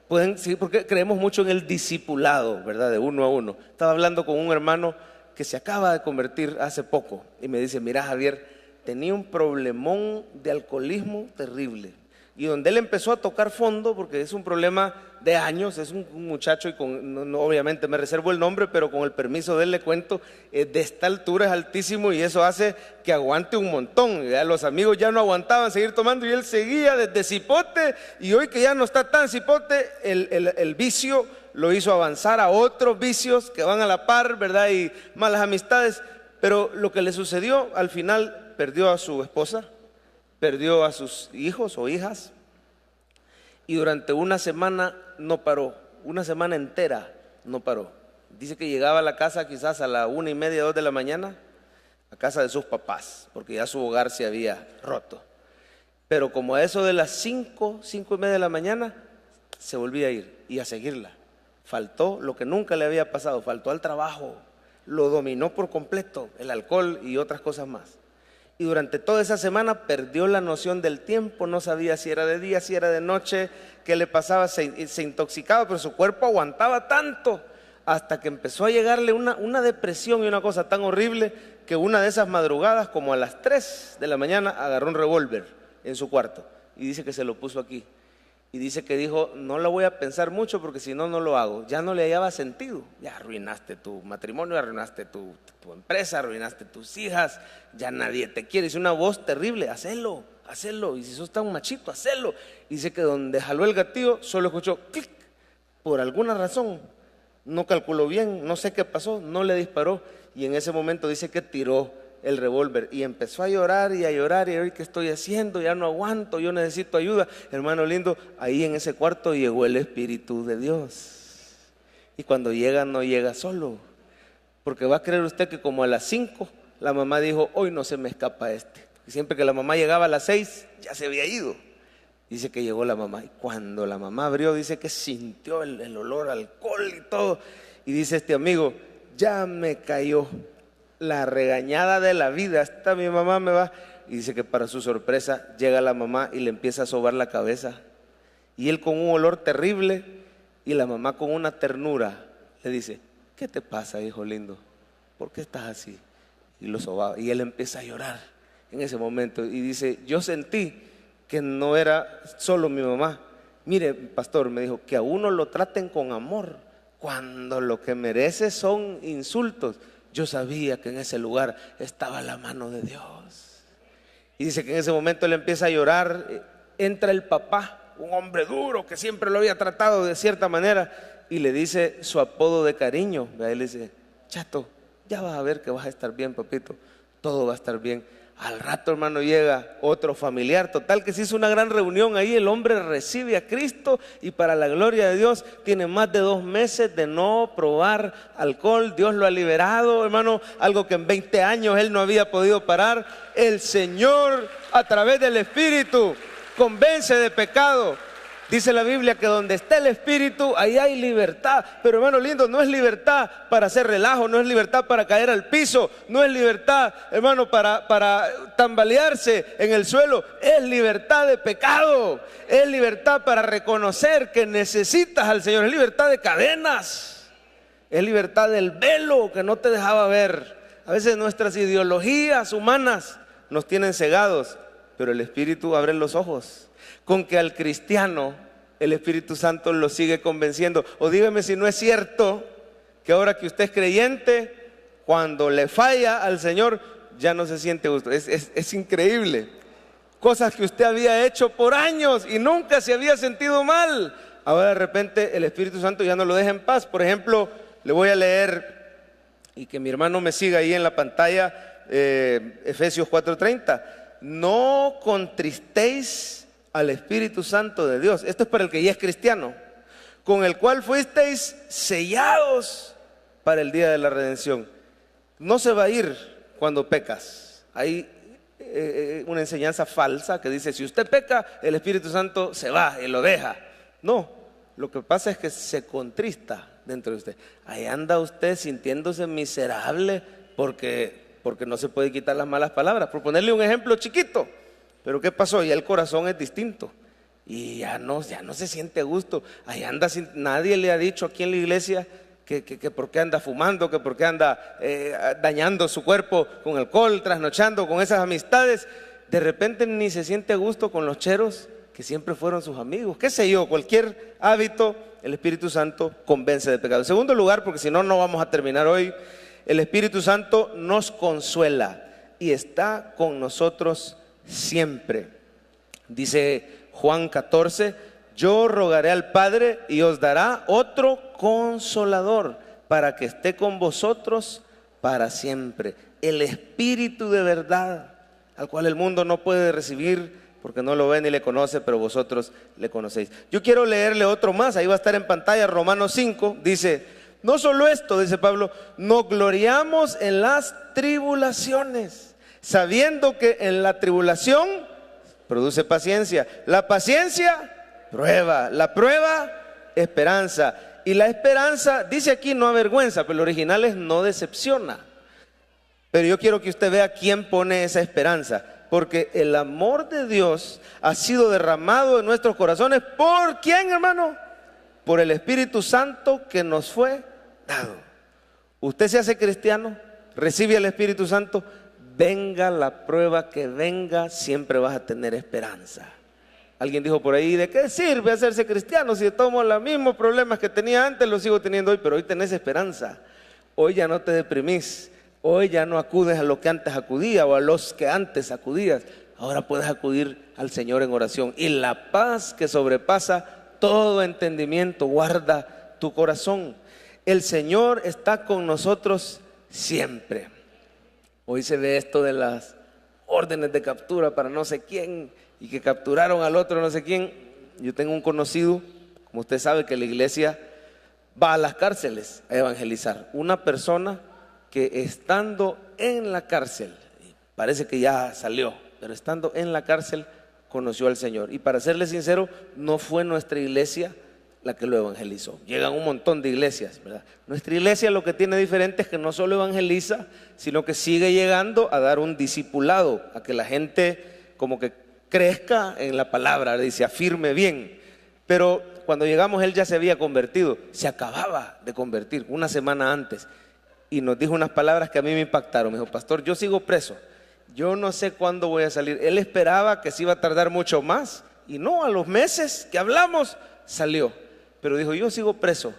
pueden, sí, porque creemos mucho en el discipulado, ¿verdad? De uno a uno. Estaba hablando con un hermano que se acaba de convertir hace poco y me dice, mira Javier, tenía un problemón de alcoholismo terrible. Y donde él empezó a tocar fondo, porque es un problema de años, es un muchacho y obviamente me reservo el nombre, pero con el permiso de él le cuento, de esta altura es altísimo y eso hace que aguante un montón. Ya los amigos ya no aguantaban seguir tomando y él seguía desde cipote, y hoy que ya no está tan cipote, el vicio lo hizo avanzar a otros vicios que van a la par, ¿verdad? Y malas amistades. Pero lo que le sucedió, al final perdió a su esposa, perdió a sus hijos o hijas, y durante una semana no paró, una semana entera no paró Dice que llegaba a la casa quizás a la 1:30, 2 de la mañana, a casa de sus papás, porque ya su hogar se había roto. Pero como a eso de las 5, 5:30 de la mañana, se volvía a ir y a seguirla. Faltó lo que nunca le había pasado, faltó al trabajo, lo dominó por completo, el alcohol y otras cosas más. Y durante toda esa semana perdió la noción del tiempo, no sabía si era de día, si era de noche, qué le pasaba, se intoxicaba, pero su cuerpo aguantaba tanto, hasta que empezó a llegarle una depresión y una cosa tan horrible, que una de esas madrugadas, como a las 3 de la mañana, agarró un revólver en su cuarto, y dice que se lo puso aquí. Y dice que dijo, no lo voy a pensar mucho porque si no, no lo hago. Ya no le hallaba sentido. Ya arruinaste tu matrimonio, arruinaste tu empresa, arruinaste tus hijas, ya nadie te quiere. Es una voz terrible, hacelo. Y si sos tan machito, hacelo. Y dice que donde jaló el gatillo, solo escuchó clic. Por alguna razón, no calculó bien, no sé qué pasó, no le disparó. Y en ese momento dice que tiró el revólver y empezó a llorar y a llorar, y hoy ¿qué estoy haciendo? Ya no aguanto, yo necesito ayuda. Hermano lindo, ahí en ese cuarto llegó el Espíritu de Dios. Y cuando llega, no llega solo, porque va a creer usted que como a las 5 la mamá dijo, hoy no se me escapa este. Y siempre que la mamá llegaba a las 6 ya se había ido. Dice que llegó la mamá, y cuando la mamá abrió, dice que sintió el olor a alcohol y todo. Y dice este amigo, ya me cayó la regañada de la vida, hasta mi mamá me va. Y dice que para su sorpresa llega la mamá y le empieza a sobar la cabeza, y él con un olor terrible, y la mamá con una ternura le dice, ¿qué te pasa, hijo lindo? ¿Por qué estás así? Y lo sobaba, y él empieza a llorar en ese momento, y dice, yo sentí que no era solo mi mamá. Mire, pastor, me dijo, que a uno lo traten con amor cuando lo que merece son insultos. Yo sabía que en ese lugar estaba la mano de Dios. Y dice que en ese momento él empieza a llorar. Entra el papá, un hombre duro que siempre lo había tratado de cierta manera, y le dice su apodo de cariño. Él le dice, chato, ya vas a ver que vas a estar bien, papito, todo va a estar bien. Al rato, hermano, llega otro familiar, total que se hizo una gran reunión ahí. El hombre recibe a Cristo, y para la gloria de Dios tiene más de 2 meses de no probar alcohol. Dios lo ha liberado, hermano, algo que en 20 años él no había podido parar. El Señor, a través del Espíritu, convence de pecado. Dice la Biblia que donde está el Espíritu, ahí hay libertad. Pero hermano lindo, no es libertad para hacer relajo, no es libertad para caer al piso, no es libertad, hermano, para tambalearse en el suelo. Es libertad de pecado, es libertad para reconocer que necesitas al Señor, es libertad de cadenas, es libertad del velo que no te dejaba ver. A veces nuestras ideologías humanas nos tienen cegados, pero el Espíritu abre los ojos. Con que al cristiano el Espíritu Santo lo sigue convenciendo. O dígame si no es cierto que ahora que usted es creyente, cuando le falla al Señor ya no se siente gusto. Es increíble. Cosas que usted había hecho por años y nunca se había sentido mal, ahora de repente el Espíritu Santo ya no lo deja en paz. Por ejemplo, le voy a leer, y que mi hermano me siga ahí en la pantalla, Efesios 4:30. No contristéis al Espíritu Santo de Dios. Esto es para el que ya es cristiano, con el cual fuisteis sellados para el día de la redención. No se va a ir cuando pecas. Hay una enseñanza falsa que dice, si usted peca, el Espíritu Santo se va y lo deja. No, lo que pasa es que se contrista dentro de usted. Ahí anda usted sintiéndose miserable porque no se puede quitar las malas palabras. Por ponerle un ejemplo chiquito, pero ¿qué pasó? Ya el corazón es distinto y ya no se siente a gusto. Ahí anda, nadie le ha dicho aquí en la iglesia que por qué anda fumando, que por qué anda dañando su cuerpo con alcohol, trasnochando con esas amistades. De repente ni se siente a gusto con los cheros que siempre fueron sus amigos. Qué sé yo, cualquier hábito, el Espíritu Santo convence de pecado. En segundo lugar, porque si no, no vamos a terminar hoy, el Espíritu Santo nos consuela y está con nosotros siempre. Dice Juan 14, yo rogaré al Padre y os dará otro consolador para que esté con vosotros para siempre. El Espíritu de verdad, al cual el mundo no puede recibir porque no lo ve ni le conoce, pero vosotros le conocéis. Yo quiero leerle otro más, ahí va a estar en pantalla, Romanos 5, dice, No solo esto, dice Pablo, nos gloriamos en las tribulaciones, sabiendo que en la tribulación produce paciencia, la paciencia, prueba, la prueba, esperanza, y la esperanza, dice aquí, no avergüenza, pero el original es no decepciona. Pero yo quiero que usted vea quién pone esa esperanza, porque el amor de Dios ha sido derramado en nuestros corazones. ¿Por quién, hermano? Por el Espíritu Santo que nos fue dado. Usted se hace cristiano, recibe el Espíritu Santo, venga la prueba que venga, siempre vas a tener esperanza. Alguien dijo por ahí, ¿de qué sirve hacerse cristiano si tomo los mismos problemas que tenía antes, los sigo teniendo hoy? Pero hoy tenés esperanza, hoy ya no te deprimís, hoy ya no acudes a lo que antes acudía o a los que antes acudías. Ahora puedes acudir al Señor en oración, y la paz que sobrepasa todo entendimiento guarda tu corazón. El Señor está con nosotros siempre. Hoy se ve esto de las órdenes de captura para no sé quién, y que capturaron al otro no sé quién. Yo tengo un conocido, como usted sabe, que la iglesia va a las cárceles a evangelizar. Una persona que estando en la cárcel, parece que ya salió, pero estando en la cárcel conoció al Señor. Y para serle sincero, no fue nuestra iglesia la que lo evangelizó. Llegan un montón de iglesias, ¿verdad? Nuestra iglesia lo que tiene diferente es que no solo evangeliza, sino que sigue llegando a dar un discipulado, a que la gente como que crezca en la palabra y se afirme bien. Pero cuando llegamos, él ya se había convertido, se acababa de convertir una semana antes, y nos dijo unas palabras que a mí me impactaron. Me dijo: pastor, yo sigo preso, yo no sé cuándo voy a salir. Él esperaba que se iba a tardar mucho más, y no, a los meses que hablamos salió. Pero dijo: yo sigo preso,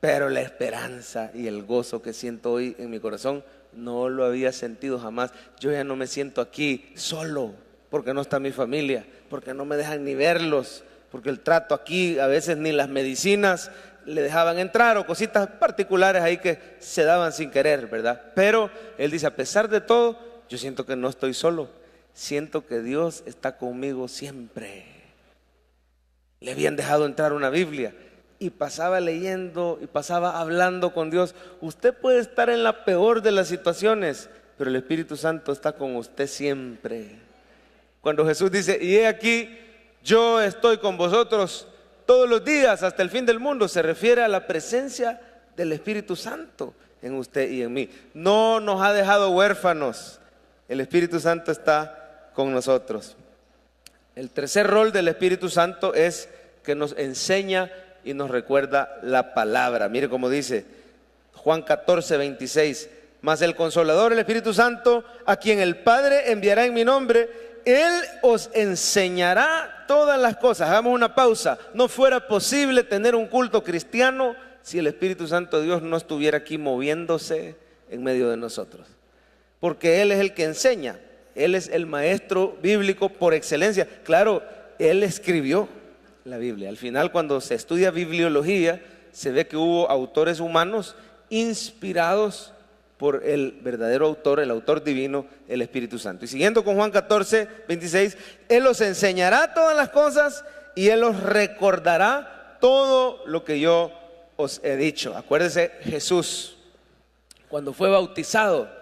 pero la esperanza y el gozo que siento hoy en mi corazón no lo había sentido jamás. Yo ya no me siento aquí solo, porque no está mi familia, porque no me dejan ni verlos, porque el trato aquí, a veces ni las medicinas le dejaban entrar, o cositas particulares ahí que se daban sin querer, ¿verdad? Pero él dice: a pesar de todo, yo siento que no estoy solo, siento que Dios está conmigo siempre. Le habían dejado entrar una Biblia y pasaba leyendo y pasaba hablando con Dios. Usted puede estar en la peor de las situaciones, pero el Espíritu Santo está con usted siempre. Cuando Jesús dice: y he aquí, yo estoy con vosotros todos los días hasta el fin del mundo, se refiere a la presencia del Espíritu Santo en usted y en mí. No nos ha dejado huérfanos, el Espíritu Santo está con nosotros. El tercer rol del Espíritu Santo es que nos enseña y nos recuerda la palabra. Mire cómo dice Juan 14:26: mas el Consolador, el Espíritu Santo, a quien el Padre enviará en mi nombre, Él os enseñará todas las cosas. Hagamos una pausa. No fuera posible tener un culto cristiano si el Espíritu Santo de Dios no estuviera aquí moviéndose en medio de nosotros, porque Él es el que enseña. Él es el maestro bíblico por excelencia. Claro, Él escribió la Biblia. Al final, cuando se estudia bibliología, se ve que hubo autores humanos inspirados por el verdadero autor, el autor divino, el Espíritu Santo. Y siguiendo con Juan 14:26, Él os enseñará todas las cosas y Él os recordará todo lo que yo os he dicho. Acuérdese Jesús cuando fue bautizado,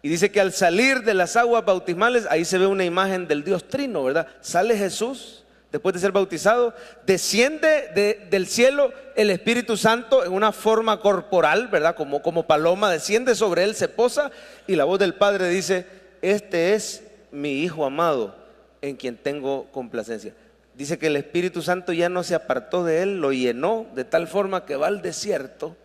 y dice que al salir de las aguas bautismales, ahí se ve una imagen del Dios Trino, ¿verdad? Sale Jesús después de ser bautizado, desciende del cielo el Espíritu Santo en una forma corporal, ¿verdad? Como paloma, desciende sobre él, se posa, y la voz del Padre dice: este es mi Hijo amado, en quien tengo complacencia. Dice que el Espíritu Santo ya no se apartó de él, lo llenó de tal forma que va al desierto.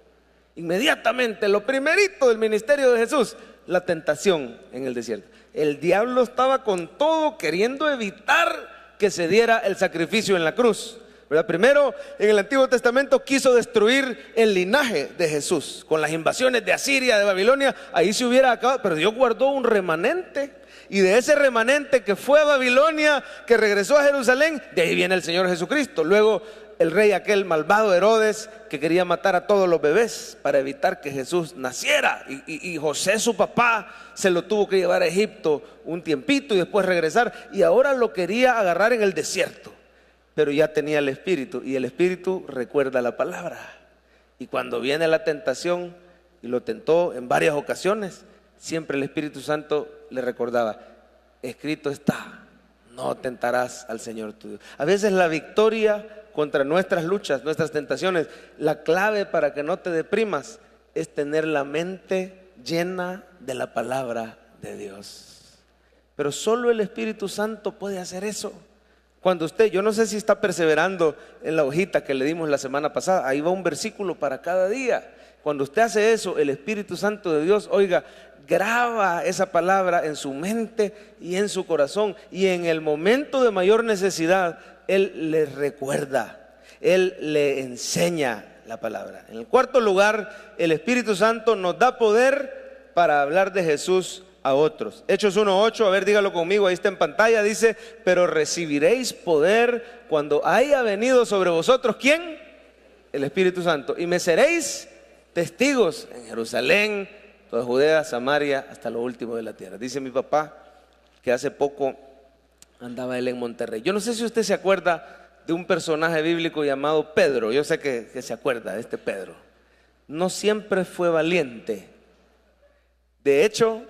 Inmediatamente, lo primerito del ministerio de Jesús, la tentación en el desierto. El diablo estaba con todo queriendo evitar que se diera el sacrificio en la cruz, ¿verdad? Primero, en el Antiguo Testamento quiso destruir el linaje de Jesús con las invasiones de Asiria, de Babilonia. Ahí se hubiera acabado, pero Dios guardó un remanente, y de ese remanente que fue a Babilonia, que regresó a Jerusalén, de ahí viene el Señor Jesucristo. Luego el rey aquel malvado Herodes, que quería matar a todos los bebés para evitar que Jesús naciera, y José, su papá, se lo tuvo que llevar a Egipto un tiempito y después regresar, y ahora lo quería agarrar en el desierto, pero ya tenía el Espíritu, y el Espíritu recuerda la palabra. Y cuando viene la tentación, y lo tentó en varias ocasiones, siempre el Espíritu Santo le recordaba: escrito está, no tentarás al Señor tu Dios. A veces la victoria contra nuestras luchas, nuestras tentaciones, la clave para que no te deprimas es tener la mente llena de la palabra de Dios. Pero solo el Espíritu Santo puede hacer eso. Cuando usted, yo no sé si está perseverando en la hojita que le dimos la semana pasada, ahí va un versículo para cada día. Cuando usted hace eso, el Espíritu Santo de Dios, oiga, graba esa palabra en su mente y en su corazón, y en el momento de mayor necesidad, Él le recuerda, Él le enseña la palabra. En el cuarto lugar, el Espíritu Santo nos da poder para hablar de Jesús a otros. Hechos 1:8, a ver, dígalo conmigo, ahí está en pantalla, dice: pero recibiréis poder cuando haya venido sobre vosotros, ¿quién? El Espíritu Santo, y me seréis testigos en Jerusalén, toda Judea, Samaria, hasta lo último de la tierra. Dice mi papá que hace poco andaba él en Monterrey. Yo no sé si usted se acuerda de un personaje bíblico llamado Pedro. Yo sé que se acuerda de este Pedro. No siempre fue valiente. De hecho,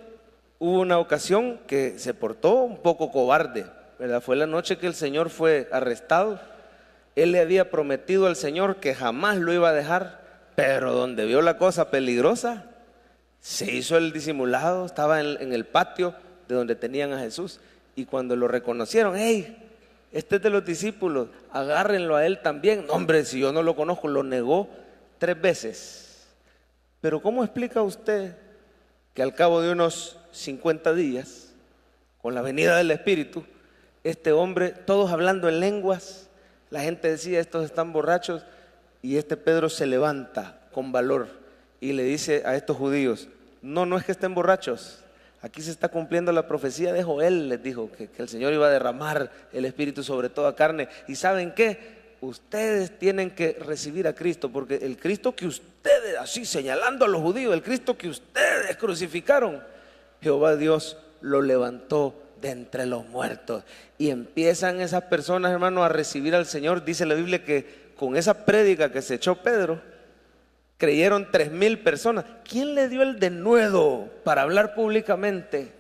hubo una ocasión que se portó un poco cobarde, ¿verdad? Fue la noche que el Señor fue arrestado. Él le había prometido al Señor que jamás lo iba a dejar, pero donde vio la cosa peligrosa, se hizo el disimulado. Estaba en el patio de donde tenían a Jesús, y cuando lo reconocieron: hey, este es de los discípulos, agárrenlo a él también. No, hombre, si yo no lo conozco. Lo negó 3 veces. Pero ¿cómo explica usted que al cabo de unos 50 días, con la venida del Espíritu, este hombre, todos hablando en lenguas, la gente decía: estos están borrachos, y este Pedro se levanta con valor y le dice a estos judíos: no es que estén borrachos, aquí se está cumpliendo la profecía de Joel. Les dijo que el Señor iba a derramar el Espíritu sobre toda carne, y ¿saben qué? Ustedes tienen que recibir a Cristo, porque el Cristo que ustedes, así señalando a los judíos, el Cristo que ustedes crucificaron, Jehová Dios lo levantó de entre los muertos. Y empiezan esas personas, hermano, a recibir al Señor. Dice la Biblia que con esa prédica que se echó Pedro, creyeron 3,000 personas. ¿Quién le dio el denuedo para hablar públicamente?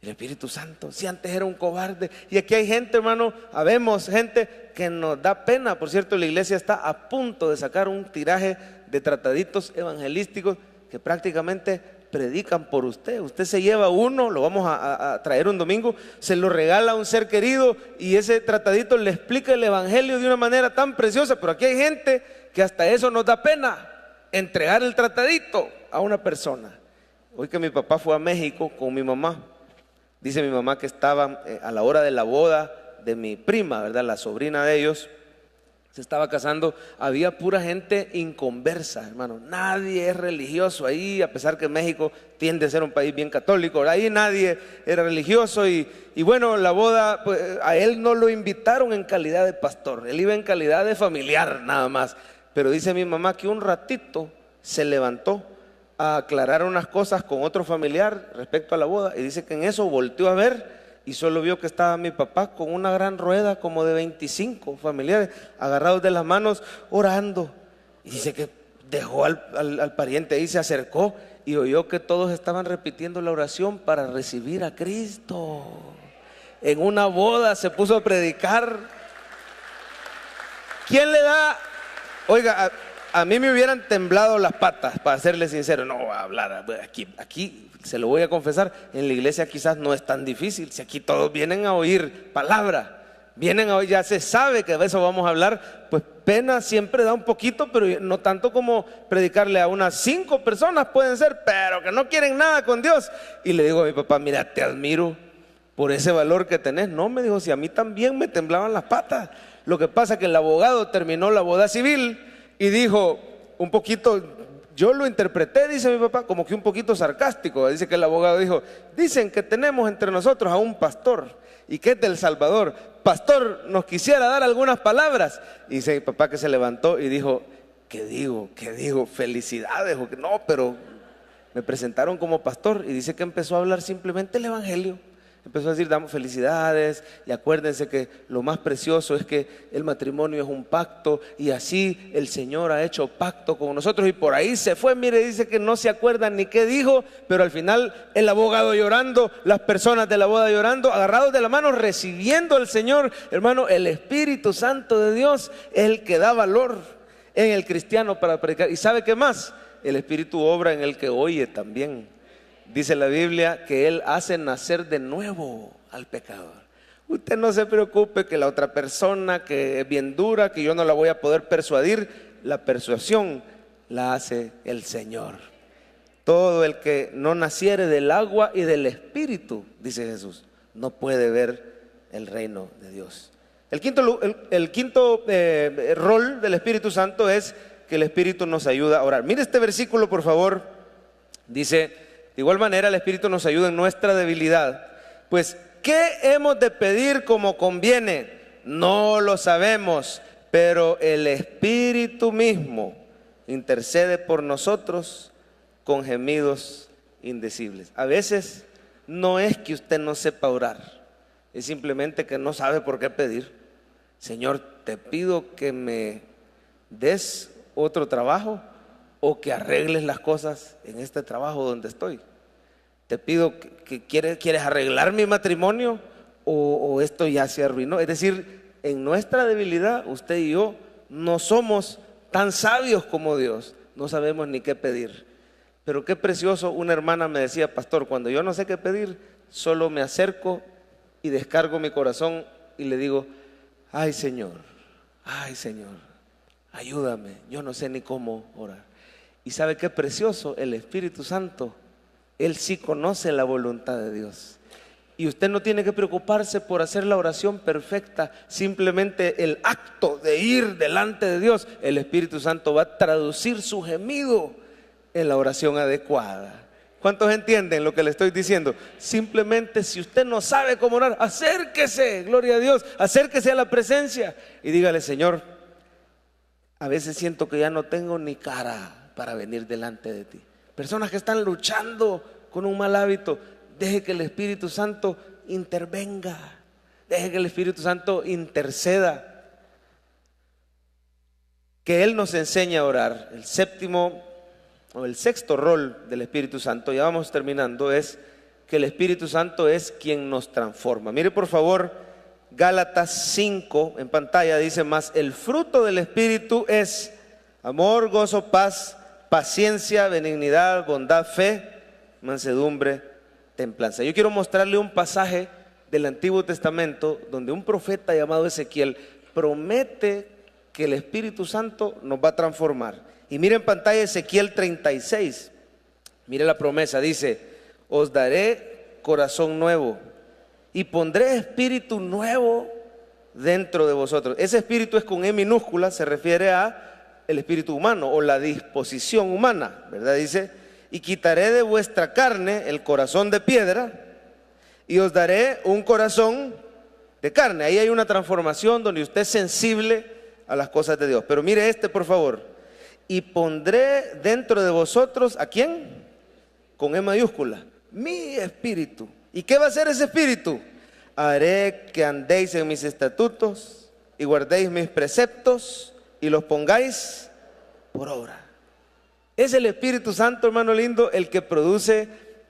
El Espíritu Santo. Si antes era un cobarde. Y aquí hay gente, hermano, habemos gente que nos da pena. Por cierto, la iglesia está a punto de sacar un tiraje de trataditos evangelísticos que prácticamente predican por usted. Usted se lleva uno, lo vamos a traer un domingo, se lo regala a un ser querido, y ese tratadito le explica el evangelio de una manera tan preciosa. Pero aquí hay gente que hasta eso nos da pena, entregar el tratadito a una persona. Hoy que mi papá fue a México con mi mamá, dice mi mamá que estaba a la hora de la boda de mi prima, ¿verdad? La sobrina de ellos se estaba casando. Había pura gente inconversa, hermano. Nadie es religioso ahí, a pesar que México tiende a ser un país bien católico. Ahí nadie era religioso, y bueno, la boda, pues, a él no lo invitaron en calidad de pastor, él iba en calidad de familiar nada más. Pero dice mi mamá que un ratito se levantó a aclarar unas cosas con otro familiar respecto a la boda, y dice que en eso volteó a ver y solo vio que estaba mi papá con una gran rueda como de 25 familiares agarrados de las manos orando. Y dice que dejó al pariente ahí, se acercó y oyó que todos estaban repitiendo la oración para recibir a Cristo. En una boda se puso a predicar. ¿Quién le da? Oiga, a mí me hubieran temblado las patas, para serle sincero. No voy a hablar aquí, se lo voy a confesar, en la iglesia quizás no es tan difícil. Si aquí todos vienen a oír palabra, vienen a oír, ya se sabe que de eso vamos a hablar, pues pena siempre da un poquito, pero no tanto como predicarle a unas 5 personas pueden ser, pero que no quieren nada con Dios. Y le digo a mi papá: mira, te admiro por ese valor que tenés. No, me dijo, si a mí también me temblaban las patas. Lo que pasa es que el abogado terminó la boda civil y dijo un poquito, yo lo interpreté, dice mi papá, como que un poquito sarcástico. Dice que el abogado dijo: dicen que tenemos entre nosotros a un pastor y que es del Salvador. Pastor, nos quisiera dar algunas palabras. Y dice mi papá que se levantó y dijo: ¿qué digo? Felicidades. No, pero me presentaron como pastor. Y dice que empezó a hablar simplemente el evangelio. Empezó a decir, damos felicidades y acuérdense que lo más precioso es que el matrimonio es un pacto y así el Señor ha hecho pacto con nosotros. Y por ahí se fue, mire, dice que no se acuerdan ni qué dijo, pero al final el abogado llorando, las personas de la boda llorando, agarrados de la mano, recibiendo al Señor. Hermano, el Espíritu Santo de Dios es el que da valor en el cristiano para predicar. ¿Y sabe qué más? El Espíritu obra en el que oye también. Dice la Biblia que Él hace nacer de nuevo al pecador. Usted no se preocupe que la otra persona que es bien dura, que yo no la voy a poder persuadir. La persuasión la hace el Señor. Todo el que no naciere del agua y del Espíritu, dice Jesús, no puede ver el reino de Dios. El quinto rol del Espíritu Santo es que el Espíritu nos ayuda a orar. Mire este versículo, por favor. Dice: de igual manera el Espíritu nos ayuda en nuestra debilidad. Pues, ¿qué hemos de pedir como conviene? No lo sabemos, pero el Espíritu mismo intercede por nosotros con gemidos indecibles. A veces no es que usted no sepa orar, es simplemente que no sabe por qué pedir. Señor, te pido que me des otro trabajo o que arregles las cosas en este trabajo donde estoy. Te pido que quieres arreglar mi matrimonio o esto ya se arruinó. Es decir, en nuestra debilidad, usted y yo no somos tan sabios como Dios, no sabemos ni qué pedir. Pero qué precioso, una hermana me decía: pastor, cuando yo no sé qué pedir, solo me acerco y descargo mi corazón y le digo: ay Señor, ayúdame, yo no sé ni cómo orar. Y sabe qué precioso, el Espíritu Santo, Él sí conoce la voluntad de Dios. Y usted no tiene que preocuparse por hacer la oración perfecta, simplemente el acto de ir delante de Dios, el Espíritu Santo va a traducir su gemido en la oración adecuada. ¿Cuántos entienden lo que le estoy diciendo? Simplemente, si usted no sabe cómo orar, acérquese, gloria a Dios, acérquese a la presencia y dígale: Señor, a veces siento que ya no tengo ni cara para venir delante de ti. Personas que están luchando con un mal hábito, deje que el Espíritu Santo intervenga, deje que el Espíritu Santo interceda, que Él nos enseñe a orar. El sexto rol del Espíritu Santo, ya vamos terminando, es que el Espíritu Santo es quien nos transforma. Mire por favor Gálatas 5 en pantalla, dice: más el fruto del Espíritu es amor, gozo, paz, paciencia, benignidad, bondad, fe, mansedumbre, templanza. Yo quiero mostrarle un pasaje del Antiguo Testamento donde un profeta llamado Ezequiel promete que el Espíritu Santo nos va a transformar. Y mire en pantalla Ezequiel 36. Mire la promesa, dice: os daré corazón nuevo y pondré espíritu nuevo dentro de vosotros. Ese espíritu es con E minúscula, se refiere a el espíritu humano o la disposición humana, ¿verdad? Dice: y quitaré de vuestra carne el corazón de piedra y os daré un corazón de carne. Ahí hay una transformación donde usted es sensible a las cosas de Dios. Pero mire por favor: y pondré dentro de vosotros, ¿a quién? Con E mayúscula, mi espíritu. ¿Y qué va a hacer ese espíritu? Haré que andéis en mis estatutos y guardéis mis preceptos y los pongáis por obra. Es el Espíritu Santo, hermano lindo, el que produce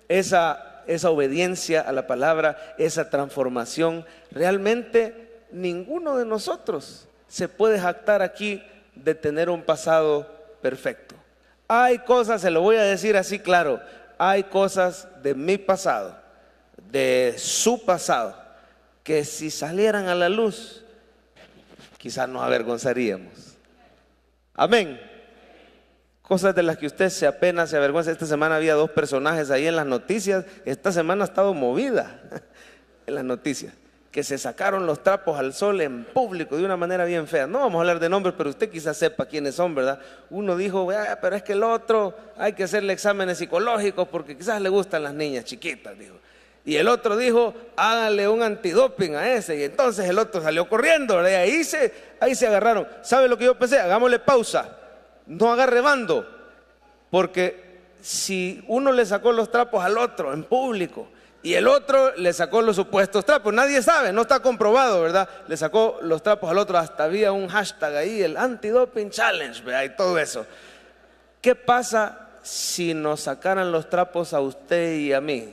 esa obediencia a la palabra, esa transformación. Realmente ninguno de nosotros se puede jactar aquí de tener un pasado perfecto. Hay cosas, se lo voy a decir así claro, hay cosas de mi pasado, de su pasado, que si salieran a la luz, quizás nos avergonzaríamos. Amén. Cosas de las que usted se apena, se avergüenza. Esta semana había 2 personajes ahí en las noticias. Esta semana ha estado movida en las noticias, que se sacaron los trapos al sol en público de una manera bien fea. No vamos a hablar de nombres, pero usted quizás sepa quiénes son, ¿verdad? Uno dijo: pero es que el otro hay que hacerle exámenes psicológicos porque quizás le gustan las niñas chiquitas, dijo. Y el otro dijo: háganle un antidoping a ese. Y entonces el otro salió corriendo, ¿verdad? Y ahí se agarraron. ¿Sabe lo que yo pensé? Hagámosle pausa, no agarre bando, porque si uno le sacó los trapos al otro en público y el otro le sacó los supuestos trapos, nadie sabe, no está comprobado, ¿verdad? Le sacó los trapos al otro, hasta había un hashtag ahí, el Anti-Doping Challenge, ¿verdad? Y todo eso. ¿Qué pasa si nos sacaran los trapos a usted y a mí?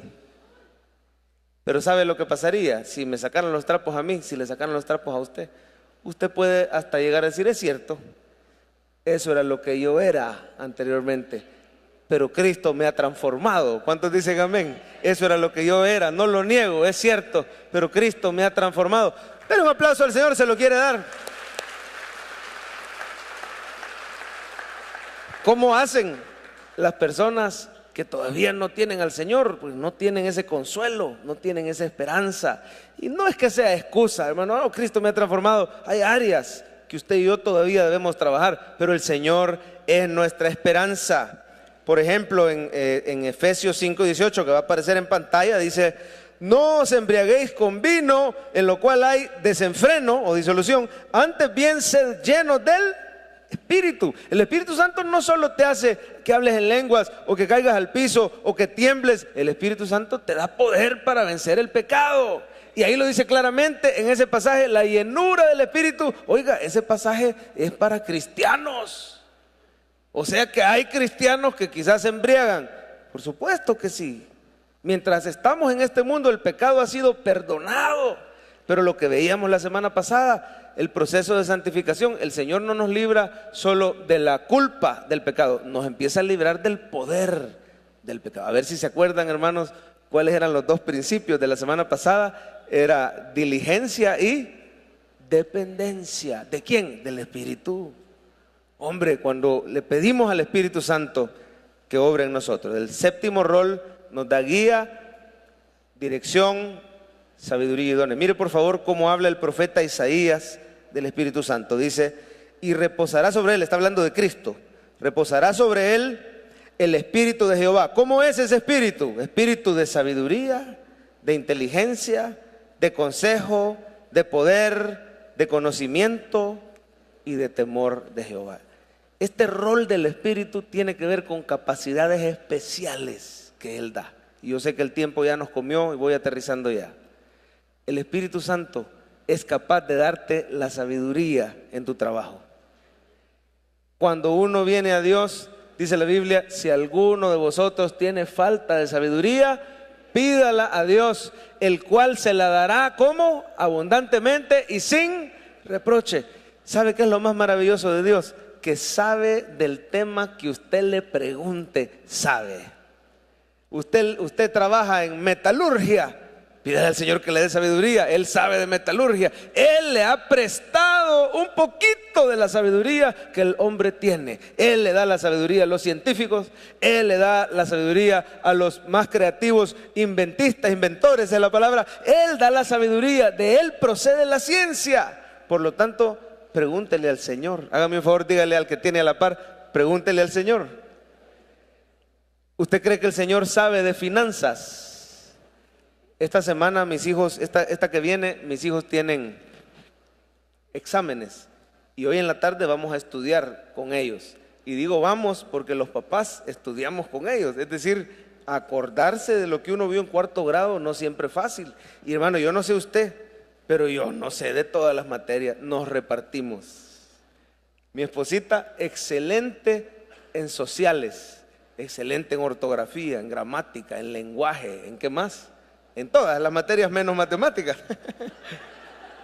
Pero ¿sabe lo que pasaría si me sacaran los trapos a mí, si le sacaran los trapos a usted? Usted puede hasta llegar a decir, es cierto, eso era lo que yo era anteriormente, pero Cristo me ha transformado. ¿Cuántos dicen amén? Eso era lo que yo era, no lo niego, es cierto, pero Cristo me ha transformado. Pero un aplauso al Señor, se lo quiere dar. ¿Cómo hacen las personas que todavía no tienen al Señor? Pues no tienen ese consuelo, no tienen esa esperanza. Y no es que sea excusa, hermano, no, Cristo me ha transformado. Hay áreas que usted y yo todavía debemos trabajar, pero el Señor es nuestra esperanza. Por ejemplo, en Efesios 5:18, que va a aparecer en pantalla, dice: no os embriaguéis con vino, en lo cual hay desenfreno o disolución, antes bien sed llenos del Espíritu. El Espíritu Santo no solo te hace que hables en lenguas o que caigas al piso o que tiembles. El Espíritu Santo te da poder para vencer el pecado. Y ahí lo dice claramente en ese pasaje, la llenura del Espíritu. Oiga, ese pasaje es para cristianos. O sea que hay cristianos que quizás se embriagan. Por supuesto que sí. Mientras estamos en este mundo, el pecado ha sido perdonado. Pero lo que veíamos la semana pasada, el proceso de santificación, el Señor no nos libra solo de la culpa del pecado, nos empieza a librar del poder del pecado. A ver si se acuerdan, hermanos, cuáles eran los dos principios de la semana pasada. Era diligencia y dependencia. ¿De quién? Del Espíritu. Hombre, cuando le pedimos al Espíritu Santo que obre en nosotros, el séptimo rol nos da guía, dirección, sabiduría y dones. Mire por favor cómo habla el profeta Isaías del Espíritu Santo. Dice: y reposará sobre él, está hablando de Cristo, reposará sobre él el Espíritu de Jehová. ¿Cómo es ese Espíritu? Espíritu de sabiduría, de inteligencia, de consejo, de poder, de conocimiento y de temor de Jehová. Este rol del Espíritu tiene que ver con capacidades especiales que Él da. Y yo sé que el tiempo ya nos comió y voy aterrizando ya. El Espíritu Santo es capaz de darte la sabiduría en tu trabajo. Cuando uno viene a Dios, dice la Biblia, si alguno de vosotros tiene falta de sabiduría, pídala a Dios, el cual se la dará, ¿cómo? Abundantemente y sin reproche. ¿Sabe qué es lo más maravilloso de Dios? Que sabe del tema que usted le pregunte, sabe. Usted trabaja en metalurgia, pídale al Señor que le dé sabiduría. Él sabe de metalurgia. Él le ha prestado un poquito de la sabiduría que el hombre tiene. Él le da la sabiduría a los científicos. Él le da la sabiduría a los más creativos, inventistas, inventores de la palabra. Él da la sabiduría. De Él procede la ciencia. Por lo tanto, pregúntele al Señor. Hágame un favor, dígale al que tiene a la par, pregúntele al Señor. ¿Usted cree que el Señor sabe de finanzas? Esta semana mis hijos, esta que viene, mis hijos tienen exámenes y hoy en la tarde vamos a estudiar con ellos. Y digo vamos porque los papás estudiamos con ellos. Es decir, acordarse de lo que uno vio en cuarto grado no siempre es fácil. Y hermano, yo no sé usted, pero yo no sé de todas las materias, nos repartimos. Mi esposita, excelente en sociales, excelente en ortografía, en gramática, en lenguaje, ¿en qué más? En todas las materias menos matemáticas.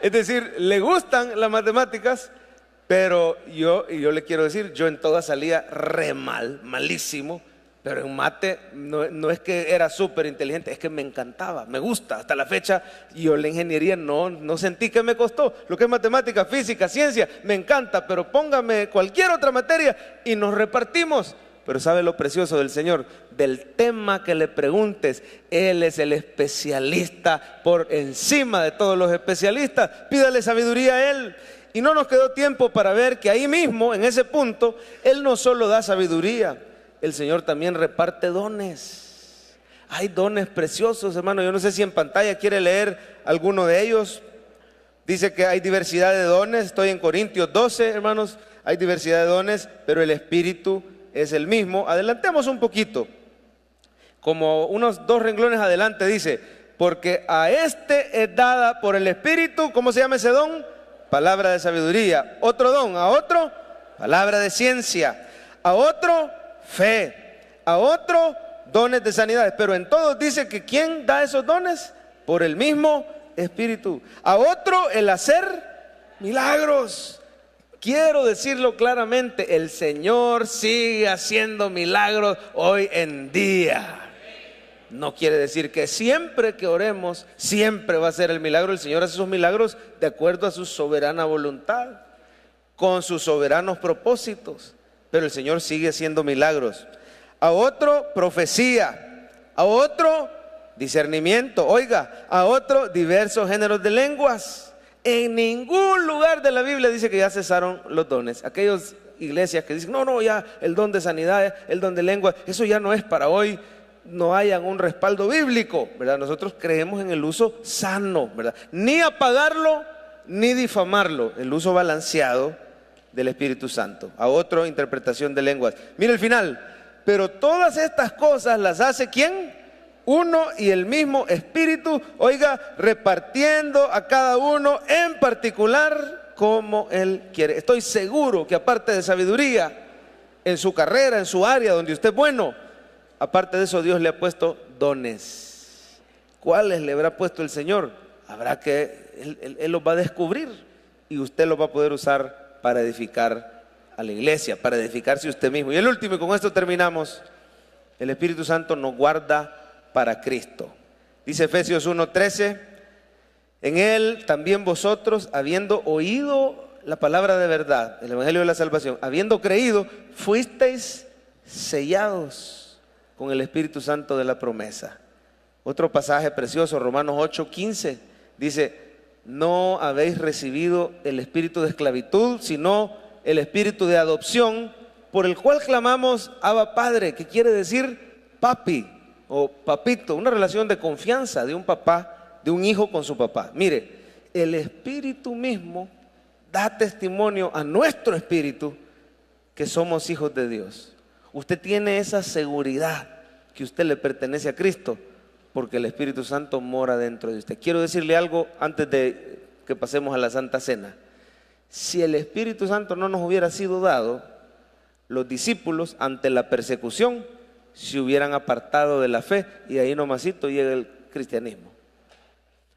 Es decir, le gustan las matemáticas, pero yo le quiero decir, yo en todas salía re mal, malísimo. Pero en mate no es que era súper inteligente, es que me encantaba, me gusta. Hasta la fecha yo la ingeniería no sentí que me costó. Lo que es matemática, física, ciencia, me encanta, pero póngame cualquier otra materia y nos repartimos. Pero ¿sabe lo precioso del Señor? Del tema que le preguntes, Él es el especialista por encima de todos los especialistas. Pídale sabiduría a Él. Y no nos quedó tiempo para ver que ahí mismo, en ese punto, Él no solo da sabiduría, el Señor también reparte dones. Hay dones preciosos, hermano. Yo no sé si en pantalla quiere leer alguno de ellos. Dice que hay diversidad de dones. Estoy en Corintios 12, hermanos. Hay diversidad de dones, pero el Espíritu es el mismo. Adelantemos un poquito, como unos 2 renglones adelante dice, porque a este es dada por el Espíritu, ¿cómo se llama ese don? Palabra de sabiduría. Otro don, a otro, palabra de ciencia, a otro, fe, a otro, dones de sanidades. Pero en todos dice que ¿quién da esos dones? Por el mismo Espíritu. A otro, el hacer milagros. Quiero decirlo claramente, el Señor sigue haciendo milagros hoy en día. No quiere decir que siempre que oremos, siempre va a ser el milagro. El Señor hace sus milagros de acuerdo a su soberana voluntad, con sus soberanos propósitos. Pero el Señor sigue haciendo milagros. A otro, profecía. A otro, discernimiento. Oiga, a otro, diversos géneros de lenguas. En ningún lugar de la Biblia dice que ya cesaron los dones. Aquellas iglesias que dicen, no, ya el don de sanidad, el don de lengua, eso ya no es para hoy. No hayan un respaldo bíblico, ¿verdad? Nosotros creemos en el uso sano, ¿verdad? Ni apagarlo, ni difamarlo. El uso balanceado del Espíritu Santo. A otro, interpretación de lenguas. Mire el final. Pero todas estas cosas las hace ¿quién? Uno y el mismo Espíritu, oiga, repartiendo a cada uno en particular como Él quiere. Estoy seguro que aparte de sabiduría, en su carrera, en su área donde usted es bueno, aparte de eso Dios le ha puesto dones. ¿Cuáles le habrá puesto el Señor? Habrá que, Él los va a descubrir y usted los va a poder usar para edificar a la iglesia, para edificarse usted mismo. Y el último, y con esto terminamos, el Espíritu Santo nos guarda para Cristo. Dice Efesios 1:13, en Él también vosotros, habiendo oído la palabra de verdad, el Evangelio de la salvación, habiendo creído, fuisteis sellados con el Espíritu Santo de la promesa. Otro pasaje precioso, Romanos 8:15, dice, no habéis recibido el espíritu de esclavitud, sino el espíritu de adopción, por el cual clamamos Abba Padre, que quiere decir papi o papito, una relación de confianza de un papá, de un hijo con su papá. Mire, el Espíritu mismo da testimonio a nuestro espíritu que somos hijos de Dios. Usted tiene esa seguridad que usted le pertenece a Cristo, porque el Espíritu Santo mora dentro de usted. Quiero decirle algo antes de que pasemos a la Santa Cena. Si el Espíritu Santo no nos hubiera sido dado, los discípulos ante la persecución se hubieran apartado de la fe y ahí nomasito llega el cristianismo.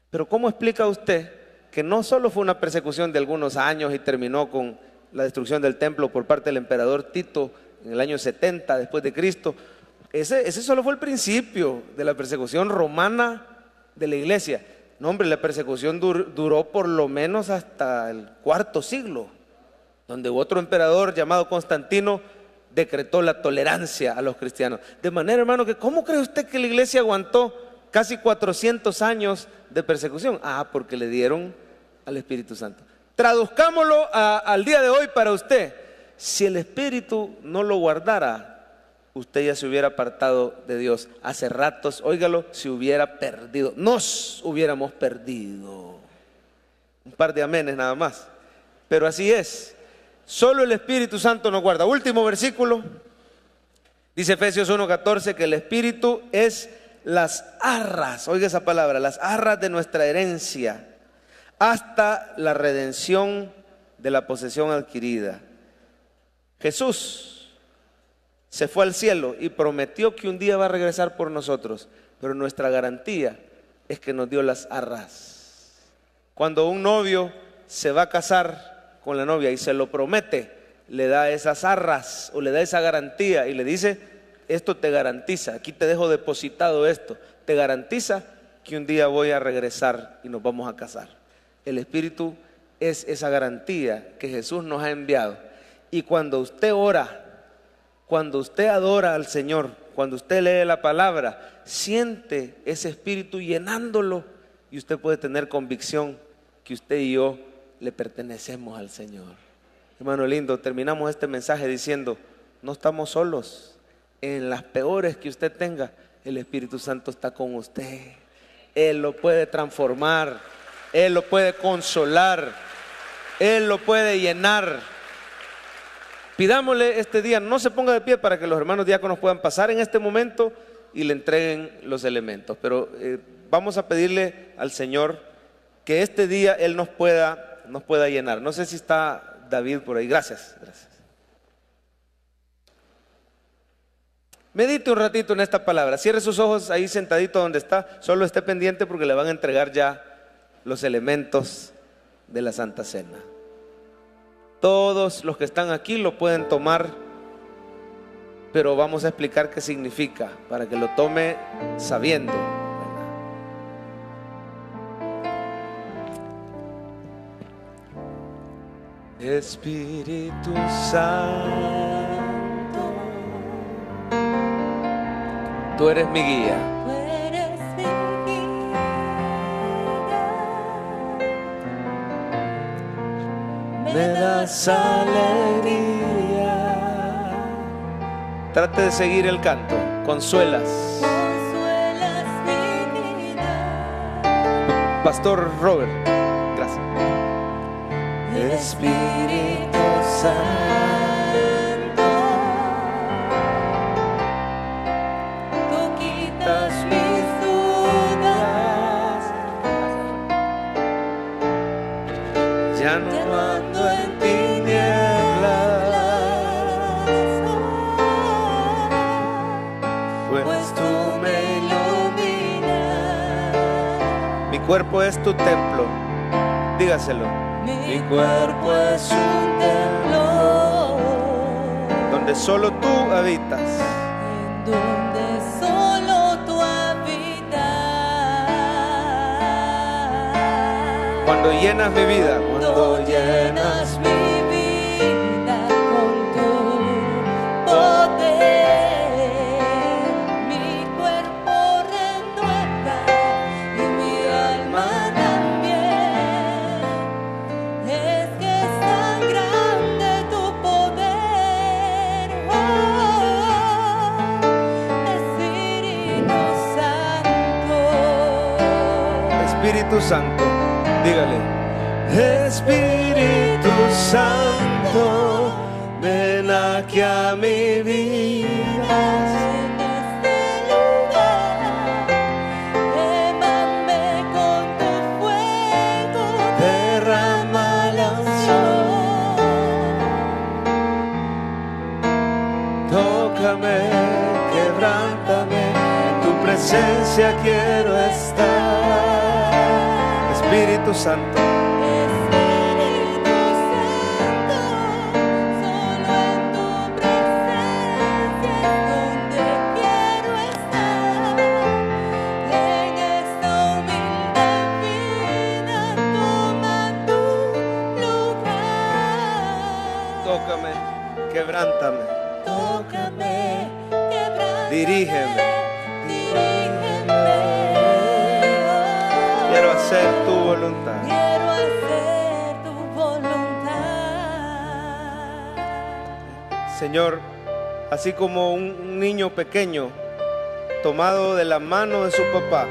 Pero ¿cómo explica usted que no solo fue una persecución de algunos años y terminó con la destrucción del templo por parte del emperador Tito en el año 70 después de Cristo? Ese solo fue el principio de la persecución romana de la iglesia. No, hombre, la persecución duró por lo menos hasta el IV siglo, donde otro emperador llamado Constantino decretó la tolerancia a los cristianos. De manera, hermano, que ¿cómo cree usted que la iglesia aguantó casi 400 años de persecución? Porque le dieron al Espíritu Santo. Traduzcámoslo al día de hoy para usted. Si el Espíritu no lo guardara, usted ya se hubiera apartado de Dios. Hace ratos, óigalo, se hubiera perdido. Nos hubiéramos perdido. Un par de amenes nada más. Pero así es. Solo el Espíritu Santo nos guarda. Último versículo. Dice Efesios 1:14 que el Espíritu es las arras. Oiga esa palabra, las arras de nuestra herencia, hasta la redención de la posesión adquirida. Jesús se fue al cielo y prometió que un día va a regresar por nosotros, pero nuestra garantía es que nos dio las arras. Cuando un novio se va a casar con la novia y se lo promete, le da esas arras o le da esa garantía y le dice, esto te garantiza, aquí te dejo depositado esto, te garantiza que un día voy a regresar y nos vamos a casar. El Espíritu es esa garantía que Jesús nos ha enviado. Y cuando usted ora, cuando usted adora al Señor, cuando usted lee la palabra, siente ese Espíritu llenándolo y usted puede tener convicción que usted y yo le pertenecemos al Señor. Hermano lindo, terminamos este mensaje diciendo, no estamos solos. En las peores que usted tenga, el Espíritu Santo está con usted. Él lo puede transformar, Él lo puede consolar, Él lo puede llenar. Pidámosle este día, no se ponga de pie para que los hermanos diáconos puedan pasar en este momento y le entreguen los elementos. Pero vamos a pedirle al Señor que este día Él nos pueda llenar. No sé si está David por ahí. Gracias. Medite un ratito en esta palabra. Cierre sus ojos ahí sentadito donde está. Solo esté pendiente porque le van a entregar ya los elementos de la Santa Cena. Todos los que están aquí lo pueden tomar, pero vamos a explicar qué significa para que lo tome sabiendo. Espíritu Santo, tú eres mi guía. Me das alegría. Trate de seguir el canto. Consuelas mi vida. Pastor Robert, gracias. Espíritu Santo, tú quitas mis dudas. Ya no ando en tinieblas, pues tú me iluminas. Mi cuerpo es tu templo, dígaselo. Mi cuerpo es un templo donde solo tú habitas. Donde solo tú habitas. Cuando llenas mi vida, cuando llenas mi vida con tu poder, mi cuerpo renueva y mi alma también. Es que es tan grande tu poder, oh, Espíritu Santo. Espíritu Santo, dígale. Espíritu Santo, ven aquí a mi vida. En este lugar, quémame con tu fuego, derrama la unción. Tócame, quebrántame, en tu presencia quiero estar. Espíritu Santo. Quebrántame, tócame, dirígeme, quiero hacer tu voluntad. Quiero hacer tu voluntad. Señor, así como un niño pequeño tomado de la mano de su papá,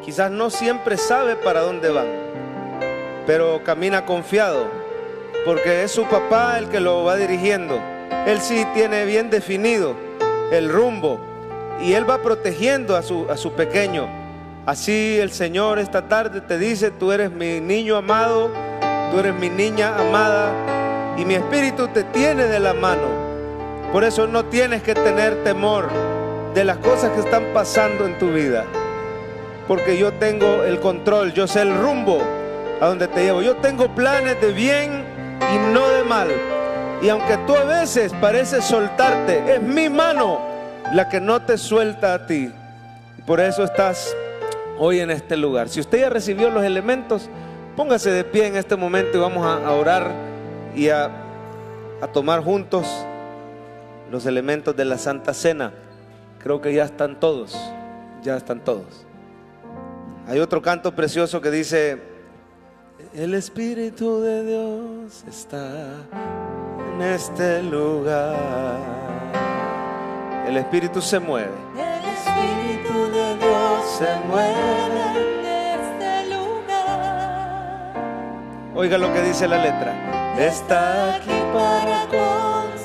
quizás no siempre sabe para dónde van, pero camina confiado porque es su papá el que lo va dirigiendo. Él sí tiene bien definido el rumbo y Él va protegiendo a su pequeño. Así el Señor esta tarde te dice: tú eres mi niño amado, tú eres mi niña amada y mi espíritu te tiene de la mano. Por eso no tienes que tener temor de las cosas que están pasando en tu vida, porque yo tengo el control, yo sé el rumbo a donde te llevo. Yo tengo planes de bien y no de mal. Y aunque tú a veces pareces soltarte, es mi mano la que no te suelta a ti. Y por eso estás hoy en este lugar. Si usted ya recibió los elementos, póngase de pie en este momento y vamos a orar y a tomar juntos los elementos de la Santa Cena. Creo que ya están todos, ya están todos. Hay otro canto precioso que dice: el Espíritu de Dios está en este lugar. El Espíritu se mueve. El Espíritu de Dios se mueve en este lugar. Oiga lo que dice la letra. Está aquí para consolar.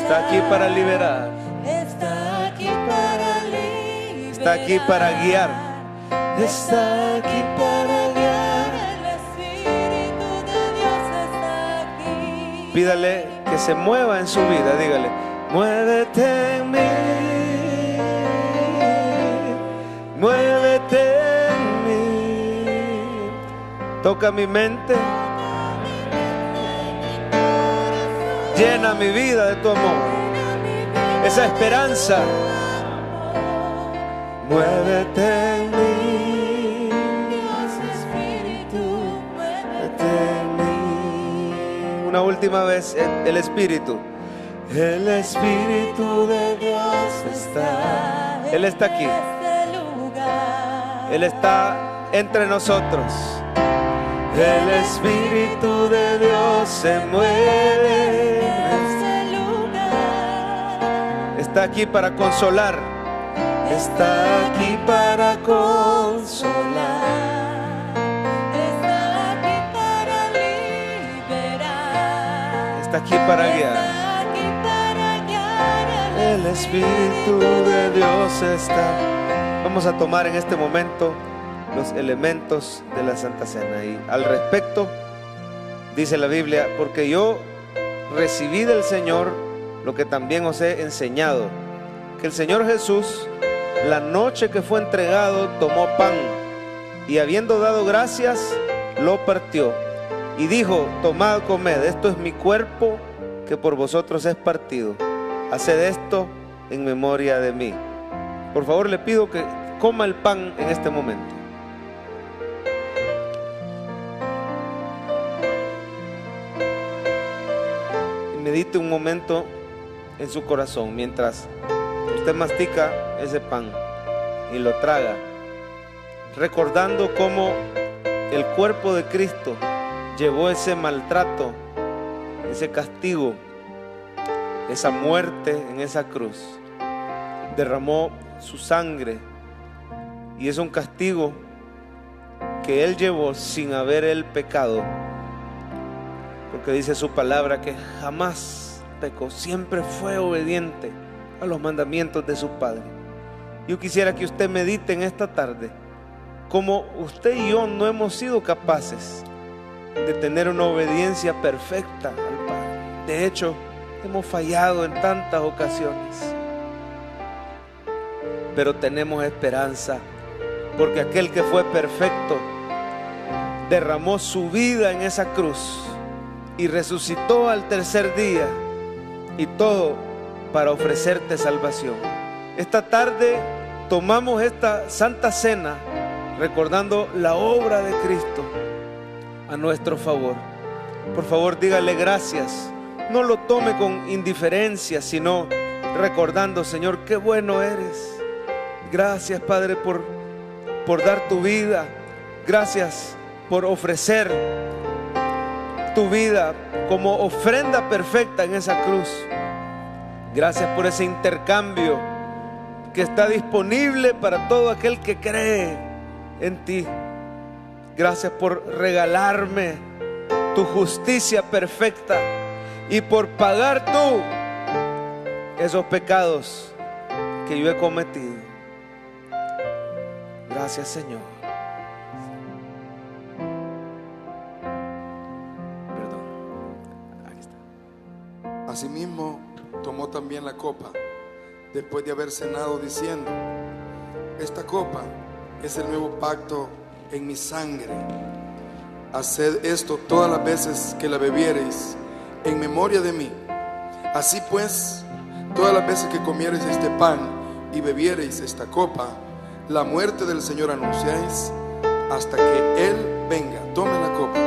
Está aquí para liberar. Está aquí para liberar. Está aquí para guiar. Está aquí para guiar. El Espíritu de Dios está aquí. Pídale que se mueva en su vida. Dígale, muévete en mí. Muévete en mí. Toca mi mente. Llena mi vida de tu amor. Esa esperanza. Muévete en mí. Dios Espíritu, Muévete en mí. Una última vez, el Espíritu. El Espíritu de Dios está. Él está aquí. en este lugar. Él está entre nosotros. El Espíritu de Dios se mueve. En este lugar. Está aquí para consolar. Está aquí para consolar. Está aquí para liberar. Está aquí para guiar. Está aquí para guiar. El Espíritu de Dios está. Vamos a tomar en este momento los elementos de la Santa Cena. Y al respecto, dice la Biblia, porque yo recibí del Señor lo que también os he enseñado, que el Señor Jesús, la noche que fue entregado, tomó pan y habiendo dado gracias, lo partió y dijo, tomad, comed, esto es mi cuerpo que por vosotros es partido. Haced esto en memoria de mí. Por favor, le pido que coma el pan en este momento. Y medite un momento en su corazón mientras usted mastica ese pan y lo traga, recordando cómo el cuerpo de Cristo llevó ese maltrato, ese castigo, esa muerte en esa cruz, derramó su sangre y es un castigo que Él llevó sin haber Él pecado, porque dice su palabra que jamás pecó, siempre fue obediente a los mandamientos de su Padre. Yo quisiera que usted medite en esta tarde como usted y yo no hemos sido capaces de tener una obediencia perfecta al Padre. De hecho, hemos fallado en tantas ocasiones, pero tenemos esperanza, porque aquel que fue perfecto derramó su vida en esa cruz y resucitó al tercer día, y todo para ofrecerte salvación. Esta tarde tomamos esta Santa Cena recordando la obra de Cristo a nuestro favor. Por favor, dígale gracias. No lo tome con indiferencia, sino recordando, Señor, qué bueno eres. Gracias, Padre, por dar tu vida. Gracias por ofrecer tu vida como ofrenda perfecta en esa cruz. Gracias por ese intercambio que está disponible para todo aquel que cree en ti. Gracias por regalarme tu justicia perfecta y por pagar tú esos pecados que yo he cometido. Gracias, Señor. Perdón. Aquí está. Asimismo, tomó también la copa después de haber cenado, diciendo: esta copa es el nuevo pacto en mi sangre. Haced esto todas las veces que la bebiereis en memoria de mí. Así pues, todas las veces que comiereis este pan y bebiereis esta copa, la muerte del Señor anunciáis hasta que Él venga. Tome la copa.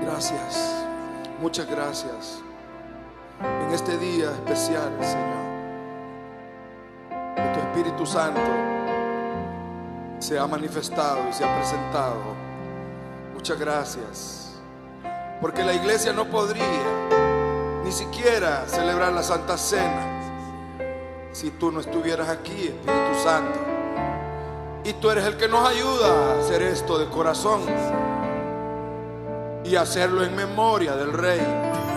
Gracias, muchas gracias en este día especial, Señor, que tu Espíritu Santo se ha manifestado y se ha presentado. Muchas gracias, porque la iglesia no podría ni siquiera celebrar la Santa Cena si tú no estuvieras aquí, Espíritu Santo. Y tú eres el que nos ayuda a hacer esto de corazón. y hacerlo en memoria del Rey.